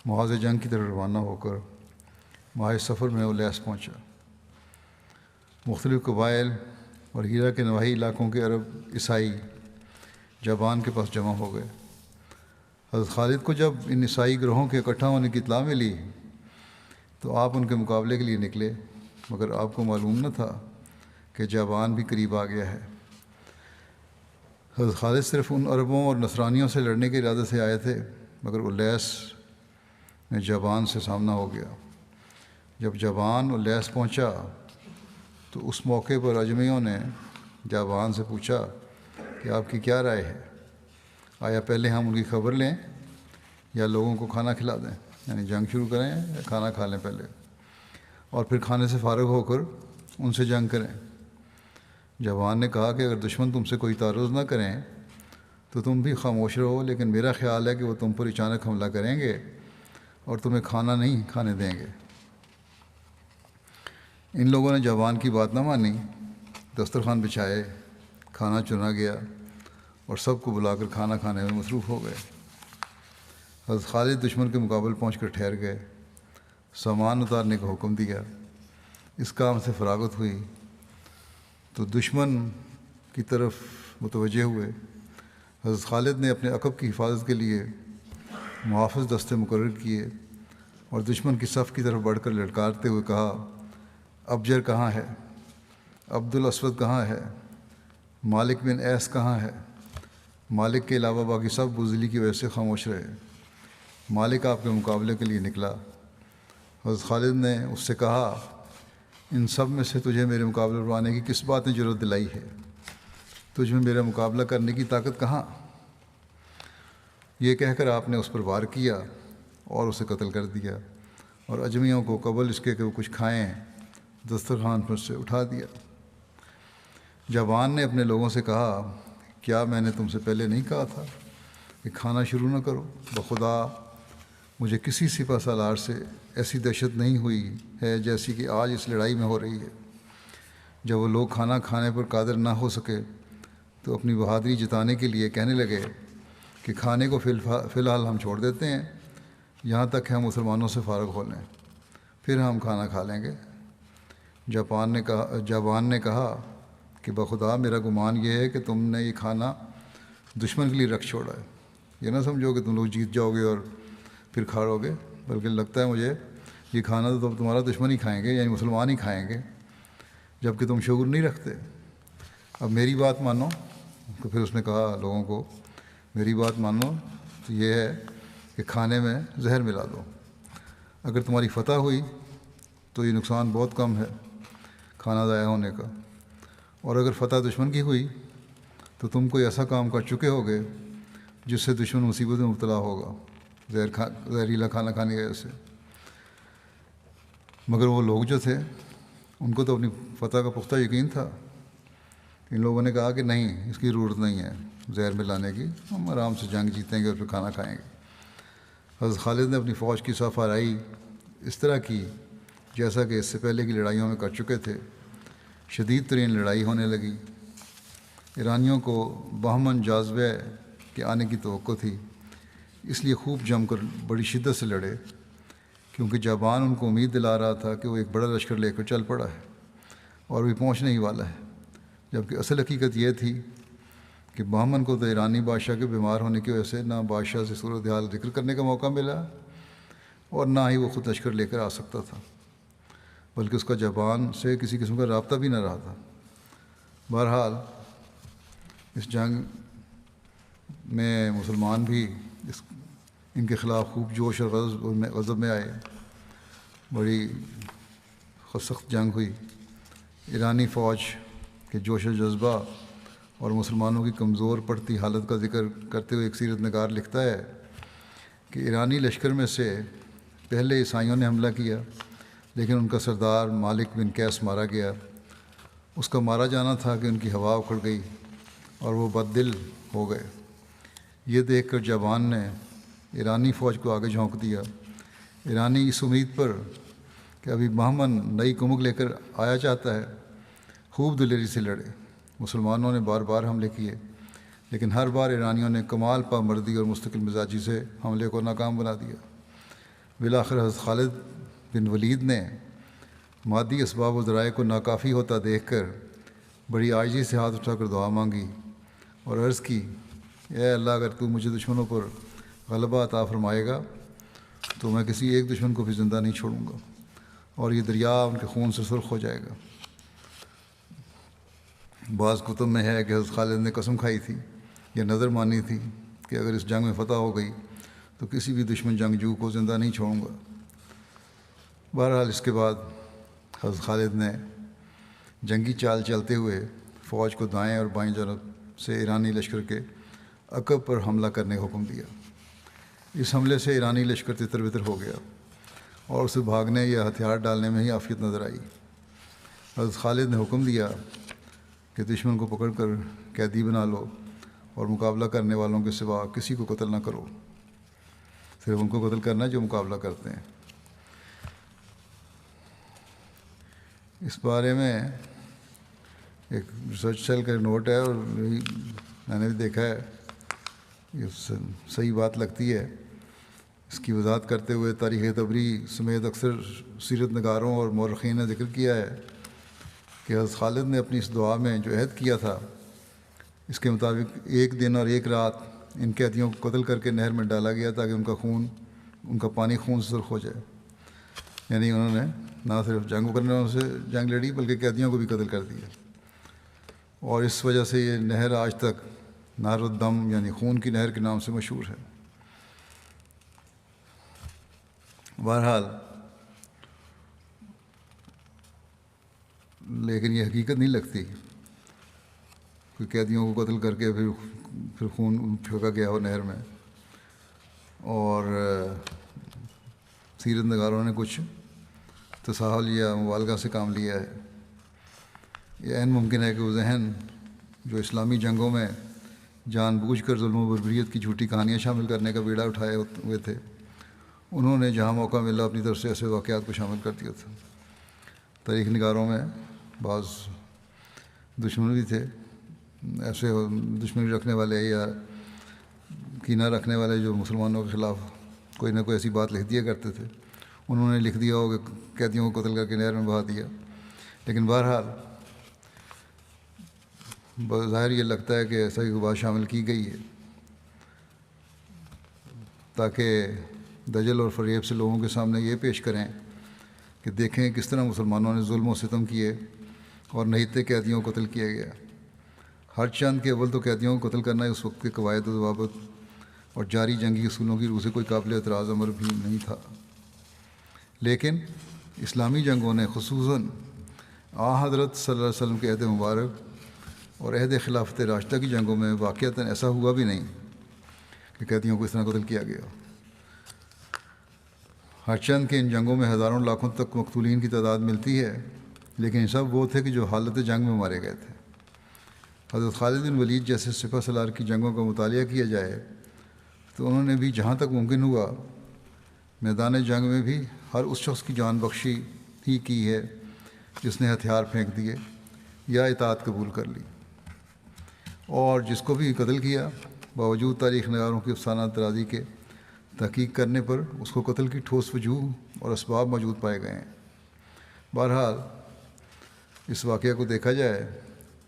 محاذ جنگ کی طرف روانہ ہو کر ماہ صفر میں الیس پہنچا۔ مختلف قبائل اور ہیرا کے نواحی علاقوں کے عرب عیسائی جابان کے پاس جمع ہو گئے۔ حضرت خالد کو جب ان عیسائی گروہوں کے اکٹھا ہونے کی اطلاع ملی تو آپ ان کے مقابلے کے لیے نکلے، مگر آپ کو معلوم نہ تھا کہ جابان بھی قریب آ گیا ہے۔ حضرت خالد صرف ان عربوں اور نصرانیوں سے لڑنے کے ارادے سے آئے تھے، مگر الیس میں جابان سے سامنا ہو گیا۔ جب جابان الیس پہنچا تو اس موقع پر اجمیوں نے جابان سے پوچھا کہ آپ کی کیا رائے ہے، آیا پہلے ہم ان کی خبر لیں یا لوگوں کو کھانا کھلا دیں، یعنی جنگ شروع کریں یا کھانا کھا لیں پہلے، اور پھر کھانے سے فارغ ہو کر ان سے جنگ کریں۔ جابان نے کہا کہ اگر دشمن تم سے کوئی تعرض نہ کریں تو تم بھی خاموش رہو، لیکن میرا خیال ہے کہ وہ تم پر اچانک حملہ کریں گے اور تمہیں کھانا نہیں کھانے دیں گے۔ ان لوگوں نے جابان کی بات نہ مانی، دسترخوان بچھائے، کھانا چنا گیا اور سب کو بلا کر کھانا کھانے میں مصروف ہو گئے۔ حضرت خالد دشمن کے مقابل پہنچ کر ٹھہر گئے، سامان اتارنے کا حکم دیا۔ اس کام سے فراغت ہوئی تو دشمن کی طرف متوجہ ہوئے۔ حضرت خالد نے اپنے عقب کی حفاظت کے لیے محافظ دستے مقرر کیے اور دشمن کی صف کی طرف بڑھ کر للکارتے ہوئے کہا، ابجر کہاں ہے؟ عبد الاسود کہاں ہے؟ مالک بن ایس کہاں ہے؟ مالک کے علاوہ باقی سب بزدلی کی وجہ سے خاموش رہے۔ مالک آپ کے مقابلے کے لیے نکلا۔ حضرت خالد نے اس سے کہا، ان سب میں سے تجھے میرے مقابلے پر آنے کی کس بات نے جرأت دلائی ہے؟ تجھ میں میرا مقابلہ کرنے کی طاقت کہاں؟ یہ کہہ کر آپ نے اس پر وار کیا اور اسے قتل کر دیا، اور اجمیوں کو قبل اس کے کہ وہ کچھ کھائیں دسترخوان پر سے اٹھا دیا۔ جابان نے اپنے لوگوں سے کہا، کیا میں نے تم سے پہلے نہیں کہا تھا کہ کھانا شروع نہ کرو؟ بخدا مجھے کسی سپہ سالار سے ایسی دہشت نہیں ہوئی ہے جیسی کہ آج اس لڑائی میں ہو رہی ہے۔ جب وہ لوگ کھانا کھانے پر قادر نہ ہو سکے تو اپنی بہادری جتانے کے لیے کہنے لگے کہ کھانے کو فی الحال ہم چھوڑ دیتے ہیں یہاں تک کہ ہم مسلمانوں سے فارغ ہو لیں، پھر ہم کھانا کھا لیں گے۔ جابان نے کہا کہ بخدا میرا گمان یہ ہے کہ تم نے یہ کھانا دشمن کے لیے رکھ چھوڑا ہے، یہ نہ سمجھو کہ تم لوگ جیت جاؤ گے اور پھر کھاؤ گے، بلکہ لگتا ہے مجھے یہ کھانا تو تمہارا دشمن ہی کھائیں گے، یعنی مسلمان ہی کھائیں گے، جب کہ تم شعور نہیں رکھتے۔ اب میری بات مانو۔ تو پھر اس نے کہا لوگوں کو، میری بات مانو تو یہ ہے کہ کھانے میں زہر ملا دو، اگر تمہاری فتح ہوئی تو یہ نقصان بہت کم ہے کھانا ضائع ہونے کا، اور اگر فتح دشمن کی ہوئی تو تم کوئی ایسا کام کر چکے ہوگے جس سے دشمن مصیبت میں مبتلا ہوگا، زہریلا کھانا کھانے کی وجہ سے۔ مگر وہ لوگ جو تھے ان کو تو اپنی فتح کا پختہ یقین تھا۔ ان لوگوں نے کہا کہ نہیں، اس کی ضرورت نہیں ہے زہر ملانے کی، ہم آرام سے جنگ جیتیں گے اور پھر کھانا کھائیں گے۔ حضرت خالد نے اپنی فوج کی صف آرائی اس طرح کی جیسا کہ اس سے پہلے کی لڑائیوں میں کر چکے تھے۔ شدید ترین لڑائی ہونے لگی۔ ایرانیوں کو بہمن جاذبے کے آنے کی توقع تھی، اس لیے خوب جم کر بڑی شدت سے لڑے، کیونکہ جابان ان کو امید دلا رہا تھا کہ وہ ایک بڑا لشکر لے کر چل پڑا ہے اور بھی پہنچنے ہی والا ہے، جبکہ اصل حقیقت یہ تھی کہ بہمن کو تو ایرانی بادشاہ کے بیمار ہونے کی وجہ سے نہ بادشاہ سے صورتحال ذکر کرنے کا موقع ملا اور نہ ہی وہ خود لشکر لے کر آ سکتا تھا، بلکہ اس کا جابان سے کسی قسم کا رابطہ بھی نہ رہا تھا۔ بہرحال اس جنگ میں مسلمان بھی ان کے خلاف خوب جوش اور غضب میں آئے، بڑی سخت جنگ ہوئی۔ ایرانی فوج کے جوش و جذبہ اور مسلمانوں کی کمزور پڑتی حالت کا ذکر کرتے ہوئے ایک سیرت نگار لکھتا ہے کہ ایرانی لشکر میں سے پہلے عیسائیوں نے حملہ کیا، لیکن ان کا سردار مالک بن قیس مارا گیا۔ اس کا مارا جانا تھا کہ ان کی ہوا اکھڑ گئی اور وہ بد دل ہو گئے۔ یہ دیکھ کر جابان نے ایرانی فوج کو آگے جھونک دیا۔ ایرانی اس امید پر کہ ابھی بہمن نئی کمک لے کر آیا چاہتا ہے خوب دلیری سے لڑے۔ مسلمانوں نے بار بار حملے کیے، لیکن ہر بار ایرانیوں نے کمال پامردی اور مستقل مزاجی سے حملے کو ناکام بنا دیا۔ بالآخر حضرت خالد بن ولید نے مادی اسباب و ذرائع کو ناکافی ہوتا دیکھ کر بڑی عاجزی سے ہاتھ اٹھا کر دعا مانگی اور عرض کی، اے اللہ، اگر تو مجھے دشمنوں پر غلبہ عطا فرمائے گا تو میں کسی ایک دشمن کو بھی زندہ نہیں چھوڑوں گا، اور یہ دریا ان کے خون سے سرخ ہو جائے گا۔ بعض کتب میں ہے کہ حضرت خالد نے قسم کھائی تھی یا نظر مانی تھی کہ اگر اس جنگ میں فتح ہو گئی تو کسی بھی دشمن جنگجو کو زندہ نہیں چھوڑوں گا۔ بہرحال اس کے بعد حضرت خالد نے جنگی چال چلتے ہوئے فوج کو دائیں اور بائیں جانب سے ایرانی لشکر کے عقب پر حملہ کرنے کا حکم دیا۔ اس حملے سے ایرانی لشکر تتر بتر ہو گیا اور اسے بھاگنے یا ہتھیار ڈالنے میں ہی عافیت نظر آئی۔ حضرت خالد نے حکم دیا کہ دشمن کو پکڑ کر قیدی بنا لو اور مقابلہ کرنے والوں کے سوا کسی کو قتل نہ کرو، صرف ان کو قتل کرنا جو مقابلہ کرتے ہیں۔ اس بارے میں ایک ریسرچ سیل کا نوٹ ہے، اور میں نے بھی دیکھا ہے، یہ صحیح بات لگتی ہے۔ اس کی وضاحت کرتے ہوئے تاریخ طبری سمیت اکثر سیرت نگاروں اور مورخین نے ذکر کیا ہے کہ حضرت خالد نے اپنی اس دعا میں جو عہد کیا تھا، اس کے مطابق ایک دن اور ایک رات ان قیدیوں کو قتل کر کے نہر میں ڈالا گیا تاکہ ان کا پانی خون سے سرخ ہو جائے۔ یعنی انہوں نے نہ صرف جنگ کرنے والوں سے جنگ لڑی بلکہ قیدیوں کو بھی قتل کر دیا، اور اس وجہ سے یہ نہر آج تک نہر الدم یعنی خون کی نہر کے نام سے مشہور ہے۔ بہرحال لیکن یہ حقیقت نہیں لگتی کہ قیدیوں کو قتل کر کے پھر خون پھینکا گیا ہو نہر میں، اور سیرت نگاروں نے کچھ تساہل یا مبالغہ سے کام لیا ہے۔ یہ عین ممکن ہے کہ وہ ذہن جو اسلامی جنگوں میں جان بوجھ کر ظلم و بربریت کی جھوٹی کہانیاں شامل کرنے کا بیڑا اٹھائے ہوئے تھے، انہوں نے جہاں موقع ملا اپنی طرف سے ایسے واقعات کو شامل کر دیا تھا۔ تاریخ نگاروں میں بعض دشمن بھی تھے، ایسے دشمنی رکھنے والے یا کینہ رکھنے والے جو مسلمانوں کے خلاف کوئی نہ کوئی ایسی بات لکھ دیا کرتے تھے۔ انہوں نے لکھ دیا ہو کہ قیدیوں کو قتل کر کے نہر میں بہا دیا، لیکن بہرحال بظاہر یہ لگتا ہے کہ ایسا ہی بات شامل کی گئی ہے تاکہ دجل اور فریب سے لوگوں کے سامنے یہ پیش کریں کہ دیکھیں کس طرح مسلمانوں نے ظلم و ستم کیے اور نہیتے قیدیوں کو قتل کیا گیا۔ ہر چند کے اول تو قیدیوں کو قتل کرنا اس وقت کے قواعد و ضوابط اور جاری جنگی اصولوں کی روح سے کوئی قابل اعتراض امر بھی نہیں تھا، لیکن اسلامی جنگوں نے خصوصاً حضرت صلی اللہ علیہ وسلم کے عہد مبارک اور عہد خلافت راشدہ کی جنگوں میں واقعتاً ایسا ہوا بھی نہیں کہ قیدیوں کو اس طرح قتل کیا گیا۔ ہر چند کے ان جنگوں میں ہزاروں لاکھوں تک مقتولین کی تعداد ملتی ہے، لیکن سب وہ تھے کہ جو حالت جنگ میں مارے گئے تھے۔ حضرت خالد بن ولید جیسے سپہ سالار کی جنگوں کا مطالعہ کیا جائے تو انہوں نے بھی جہاں تک ممکن ہوا میدان جنگ میں بھی ہر اس شخص کی جان بخشی ہی کی ہے جس نے ہتھیار پھینک دیے یا اطاعت قبول کر لی، اور جس کو بھی قتل کیا باوجود تاریخ نگاروں کی افسانہ ترازی کے تحقیق کرنے پر اس کو قتل کی ٹھوس وجوہ اور اسباب موجود پائے گئے ہیں۔ بہرحال اس واقعہ کو دیکھا جائے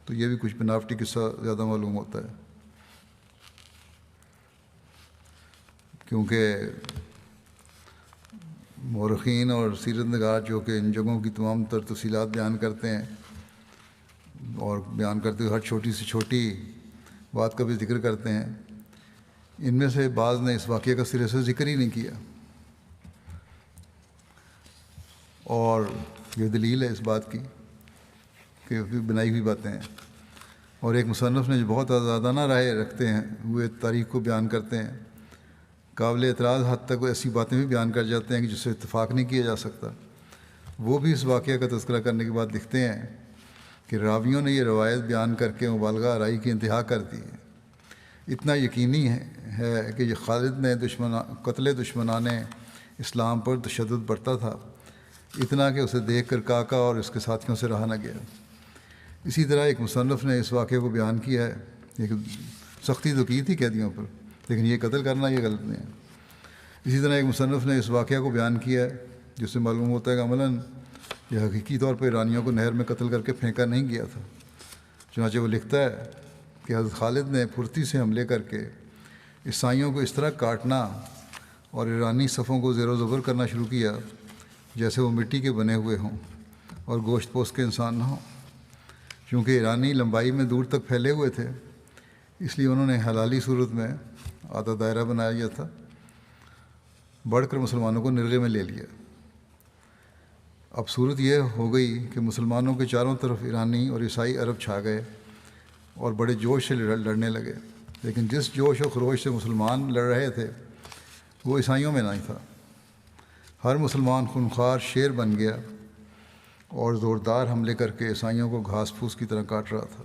تو یہ بھی کچھ بناوٹی قصہ زیادہ معلوم ہوتا ہے، کیونکہ مورخین اور سیرت نگار جو کہ ان جگہوں کی تمام تر تفصیلات بیان کرتے ہیں اور بیان کرتے ہوئے ہر چھوٹی سے چھوٹی بات کا بھی ذکر کرتے ہیں، ان میں سے بعض نے اس واقعے کا سرے سے ذکر ہی نہیں کیا، اور یہ دلیل ہے اس بات کی کہ بنائی ہوئی باتیں ہیں۔ اور ایک مصنف نے جو بہت آزادانہ رائے رکھتے ہیں وہ تاریخ کو بیان کرتے ہیں، قابل اعتراض حد تک وہ ایسی باتیں بھی بیان کر جاتے ہیں کہ جس سے اتفاق نہیں کیا جا سکتا۔ وہ بھی اس واقعہ کا تذکرہ کرنے کے بعد لکھتے ہیں کہ راویوں نے یہ روایت بیان کر کے مبالغہ آرائی کی انتہا کر دی ہے۔ اتنا یقینی ہے کہ یہ خالد نے قتل دشمنان اسلام پر تشدد برتا تھا، اتنا کہ اسے دیکھ کر کاکا اور اس کے ساتھیوں سے رہا نہ گیا۔ اسی طرح ایک مصنف نے اس واقعے کو بیان کیا ہے، ایک سختی تو کی تھی قیدیوں پر، لیکن یہ قتل کرنا یہ غلط نہیں ہے۔ اسی طرح ایک مصنف نے اس واقعہ کو بیان کیا ہے جس سے معلوم ہوتا ہے کہ عملاً یہ حقیقی طور پر ایرانیوں کو نہر میں قتل کر کے پھینکا نہیں گیا تھا۔ چنانچہ وہ لکھتا ہے کہ حضرت خالد نے پھرتی سے حملے کر کے عیسائیوں کو اس طرح کاٹنا اور ایرانی صفوں کو زیر و زبر کرنا شروع کیا جیسے وہ مٹی کے بنے ہوئے ہوں اور گوشت پوست کے انسان نہ ہوں۔ چونکہ ایرانی لمبائی میں دور تک پھیلے ہوئے تھے، اس لیے انہوں نے حلالی صورت میں آدھا دائرہ بنایا گیا تھا، بڑھ کر مسلمانوں کو نرغے میں لے لیا۔ اب صورت یہ ہو گئی کہ مسلمانوں کے چاروں طرف ایرانی اور عیسائی عرب چھا گئے اور بڑے جوش سے لڑنے لگے، لیکن جس جوش و خروش سے مسلمان لڑ رہے تھے وہ عیسائیوں میں نہیں تھا۔ ہر مسلمان خونخوار شیر بن گیا اور زوردار حملے کر کے عیسائیوں کو گھاس پھوس کی طرح کاٹ رہا تھا۔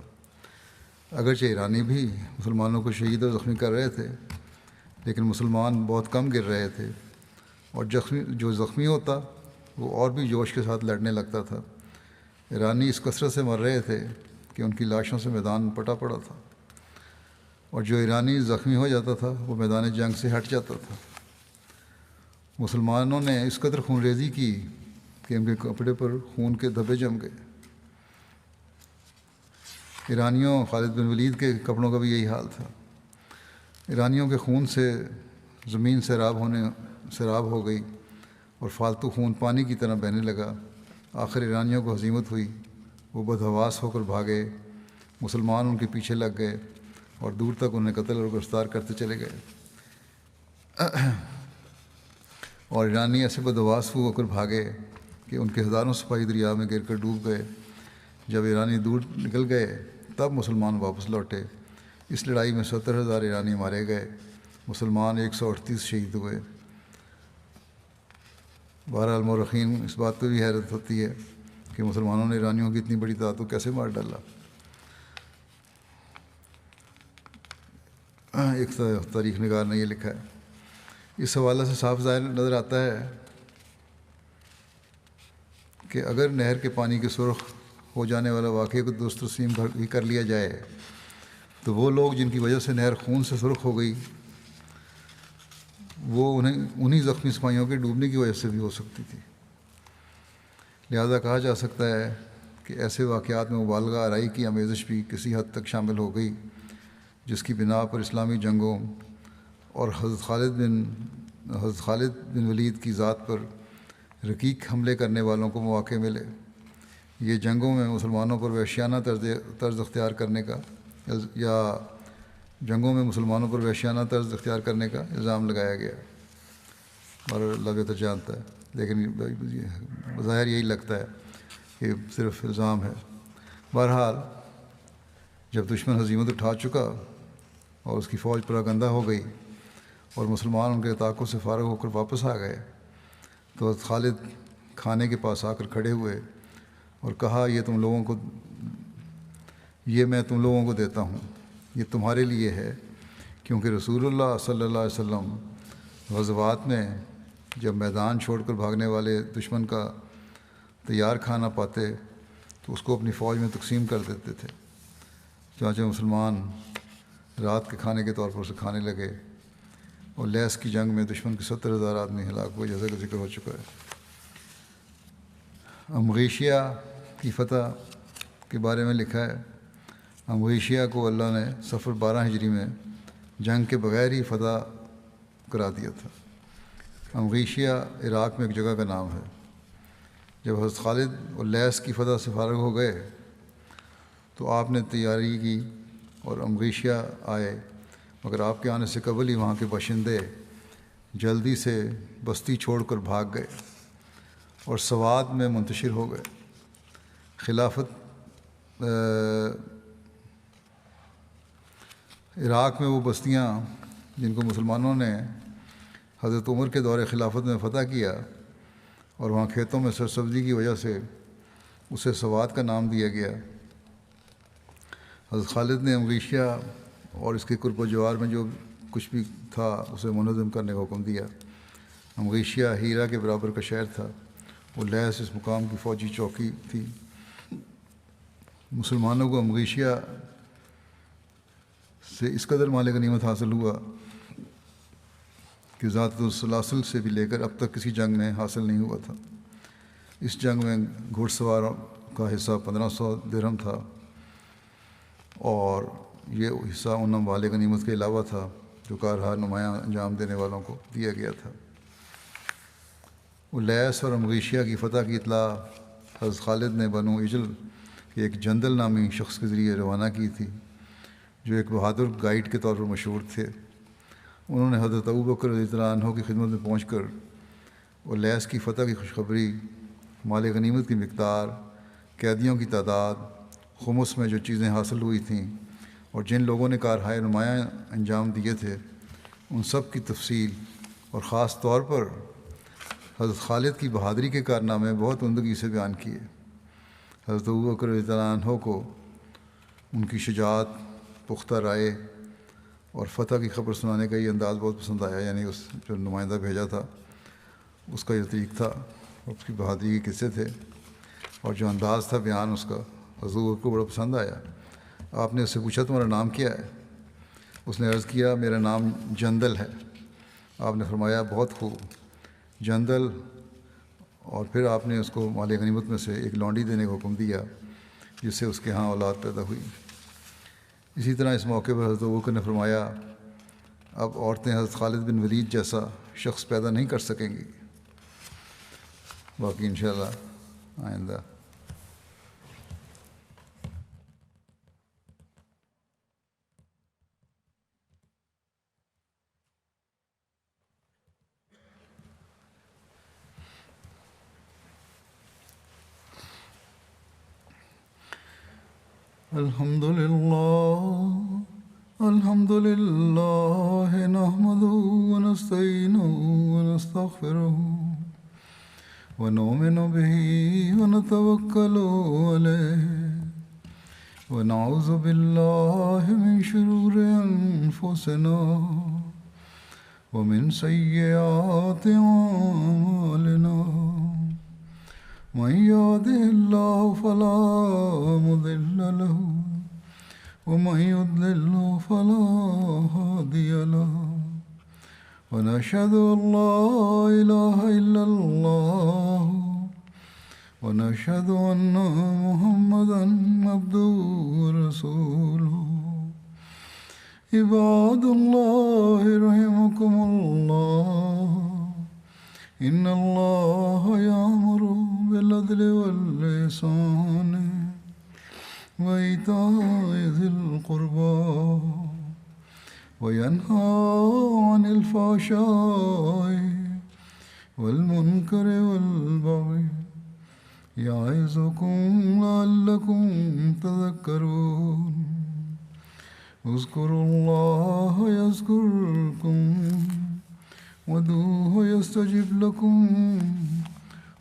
اگرچہ ایرانی بھی مسلمانوں کو شہید اور زخمی کر رہے تھے، لیکن مسلمان بہت کم گر رہے تھے، اور جو زخمی ہوتا وہ اور بھی جوش کے ساتھ لڑنے لگتا تھا۔ ایرانی اس کثرت سے مر رہے تھے کہ ان کی لاشوں سے میدان پٹا پڑا تھا، اور جو ایرانی زخمی ہو جاتا تھا وہ میدان جنگ سے ہٹ جاتا تھا۔ مسلمانوں نے اس قدر خون ریزی کی کہ ان کے کپڑے پر خون کے دھبے جم گئے۔ ایرانیوں خالد بن ولید کے کپڑوں کا بھی یہی حال تھا۔ ایرانیوں کے خون سے زمین سیراب ہو گئی اور فالتو خون پانی کی طرح بہنے لگا۔ آخر ایرانیوں کو ہزیمت ہوئی، وہ بدحواس ہو کر بھاگے، مسلمان ان کے پیچھے لگ گئے اور دور تک انہیں قتل اور گرفتار کرتے چلے گئے، اور ایرانی ایسے بدحواس ہو کر بھاگے کہ ان کے ہزاروں سپاہی دریا میں گر کر ڈوب گئے۔ جب ایرانی دور نکل گئے تب مسلمان واپس لوٹے۔ اس لڑائی میں 70,000 ایرانی مارے گئے، مسلمان 138 شہید ہوئے۔ بہرحال مورخین اس بات پہ بھی حیرت ہوتی ہے کہ مسلمانوں نے ایرانیوں کی اتنی بڑی تعداد کو کیسے مار ڈالا۔ ایک تاریخ نگار نے یہ لکھا ہے۔ اس حوالے سے صاف ظاہر نظر آتا ہے کہ اگر نہر کے پانی کے سرخ ہو جانے والا واقعے کو درست تسلیم بھی کر لیا جائے تو وہ لوگ جن کی وجہ سے نہر خون سے سرخ ہو گئی وہ انہی زخمی سپاہیوں کے ڈوبنے کی وجہ سے بھی ہو سکتی تھی۔ لہذا کہا جا سکتا ہے کہ ایسے واقعات میں مبالغہ آرائی کی آمیزش بھی کسی حد تک شامل ہو گئی، جس کی بنا پر اسلامی جنگوں اور حضرت خالد بن ولید کی ذات پر رقیق حملے کرنے والوں کو مواقع ملے۔ یہ جنگوں میں مسلمانوں پر وحشیانہ طرز اختیار کرنے کا الزام لگایا گیا، اور اللہ بہتر جانتا ہے، لیکن بظاہر یہی لگتا ہے کہ صرف الزام ہے۔ بہرحال جب دشمن ہزیمت اٹھا چکا اور اس کی فوج پراگندہ ہو گئی اور مسلمان ان کے تعاقب سے فارغ ہو کر واپس آ گئے تو حضرت خالد کھانے کے پاس آ کر کھڑے ہوئے اور کہا، یہ میں تم لوگوں کو دیتا ہوں، یہ تمہارے لیے ہے، کیونکہ رسول اللہ صلی اللہ علیہ وسلم غزوات میں جب میدان چھوڑ کر بھاگنے والے دشمن کا تیار کھانا پاتے تو اس کو اپنی فوج میں تقسیم کر دیتے تھے۔ چنانچہ مسلمان رات کے کھانے کے طور پر اسے کھانے لگے، اور لیس کی جنگ میں دشمن کے 70,000 آدمی ہلاک ہوئے، جیسا کہ ذکر ہو چکا ہے۔ امغیشیہ کی فتح کے بارے میں لکھا ہے، امغیشیہ کو اللہ نے صفر 12 ہجری میں جنگ کے بغیر ہی فتح کرا دیا تھا۔ امغیشیہ عراق میں ایک جگہ کا نام ہے۔ جب حضرت خالد اور لیس کی فتح سے فارغ ہو گئے تو آپ نے تیاری کی اور امغیشیہ آئے، مگر آپ کے آنے سے قبل ہی وہاں کے باشندے جلدی سے بستی چھوڑ کر بھاگ گئے اور سواد میں منتشر ہو گئے۔ عراق میں وہ بستیاں جن کو مسلمانوں نے حضرت عمر کے دور خلافت میں فتح کیا اور وہاں کھیتوں میں سرسبزی کی وجہ سے اسے سواد کا نام دیا گیا، حضرت خالد نے امغیشیہ اور اس کے قرب و جوار میں جو کچھ بھی تھا اسے منظم کرنے کا حکم دیا۔ امغیشیہ ہیرا کے برابر کا شہر تھا، وہ لیس اس مقام کی فوجی چوکی تھی۔ مسلمانوں کو امغیشیہ سے اس قدر مال غنیمت حاصل ہوا کہ کہ ذات السلاسل سے بھی لے کر اب تک کسی جنگ میں حاصل نہیں ہوا تھا۔ اس جنگ میں گھوڑ سواروں کا حصہ 1500 درہم تھا، اور یہ حصہ ان اموال غنیمت کے علاوہ تھا جو کارہا نمایاں انجام دینے والوں کو دیا گیا تھا۔ لیس اور مغیشیہ کی فتح کی اطلاع حضرت خالد نے بنو اجل کے ایک جندل نامی شخص کے ذریعے روانہ کی تھی، جو ایک بہادر گائیڈ کے طور پر مشہور تھے۔ انہوں نے حضرت ابوبکر رضی اللہ عنہ کی خدمت میں پہنچ کر اور لیس کی فتح کی خوشخبری، مال غنیمت کی مقدار، قیدیوں کی تعداد، خمس میں جو چیزیں حاصل ہوئی تھیں اور جن لوگوں نے کارہائے نمایاں انجام دیے تھے، ان سب کی تفصیل اور خاص طور پر حضرت خالد کی بہادری کے کارنامے بہت عمدگی سے بیان کیے۔ حضرت ابوبکر رضی اللہ عنہ کو ان کی شجاعت، پختہ رائے اور فتح کی خبر سنانے کا یہ انداز بہت پسند آیا، یعنی اس جو نمائندہ بھیجا تھا اس کا یہ طریق تھا، اس کی بہادری کے قصے تھے اور جو انداز تھا بیان اس کا، حضور کو بڑا پسند آیا۔ آپ نے اس سے پوچھا تمہارا نام کیا ہے؟ اس نے عرض کیا میرا نام جندل ہے۔ آپ نے فرمایا بہت خوب جندل، اور پھر آپ نے اس کو مال غنیمت میں سے ایک لونڈی دینے کا حکم دیا جس سے اس کے ہاں اولاد پیدا ہوئی۔ اسی طرح اس موقع پر حضرت ابوبکر نے فرمایا اب عورتیں حضرت خالد بن ولید جیسا شخص پیدا نہیں کر سکیں گی۔ باقی انشاءاللہ آئندہ۔ الحمد لله نحمده ونستعينه ونستغفره ونؤمن به ونتوكل عليه ونعوذ بالله من شرور أنفسنا ومن سيئات أعمالنا من يهده الله فلا مضل له ومن يضلل فلا هادي له ونشهد أن لا إله إلا الله ونشهد أن محمدا عبده ورسوله عباد الله رحمكم الله إن الله يأمر بالعدل والإحسان وإيتاء ذي القربى وينهى عن الفحشاء والمنكر والبغي يعظكم لعلكم تذكرون اذكروا الله يذكركم وادعوه يستجب لكم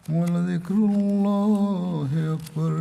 ولذكر الله أكبر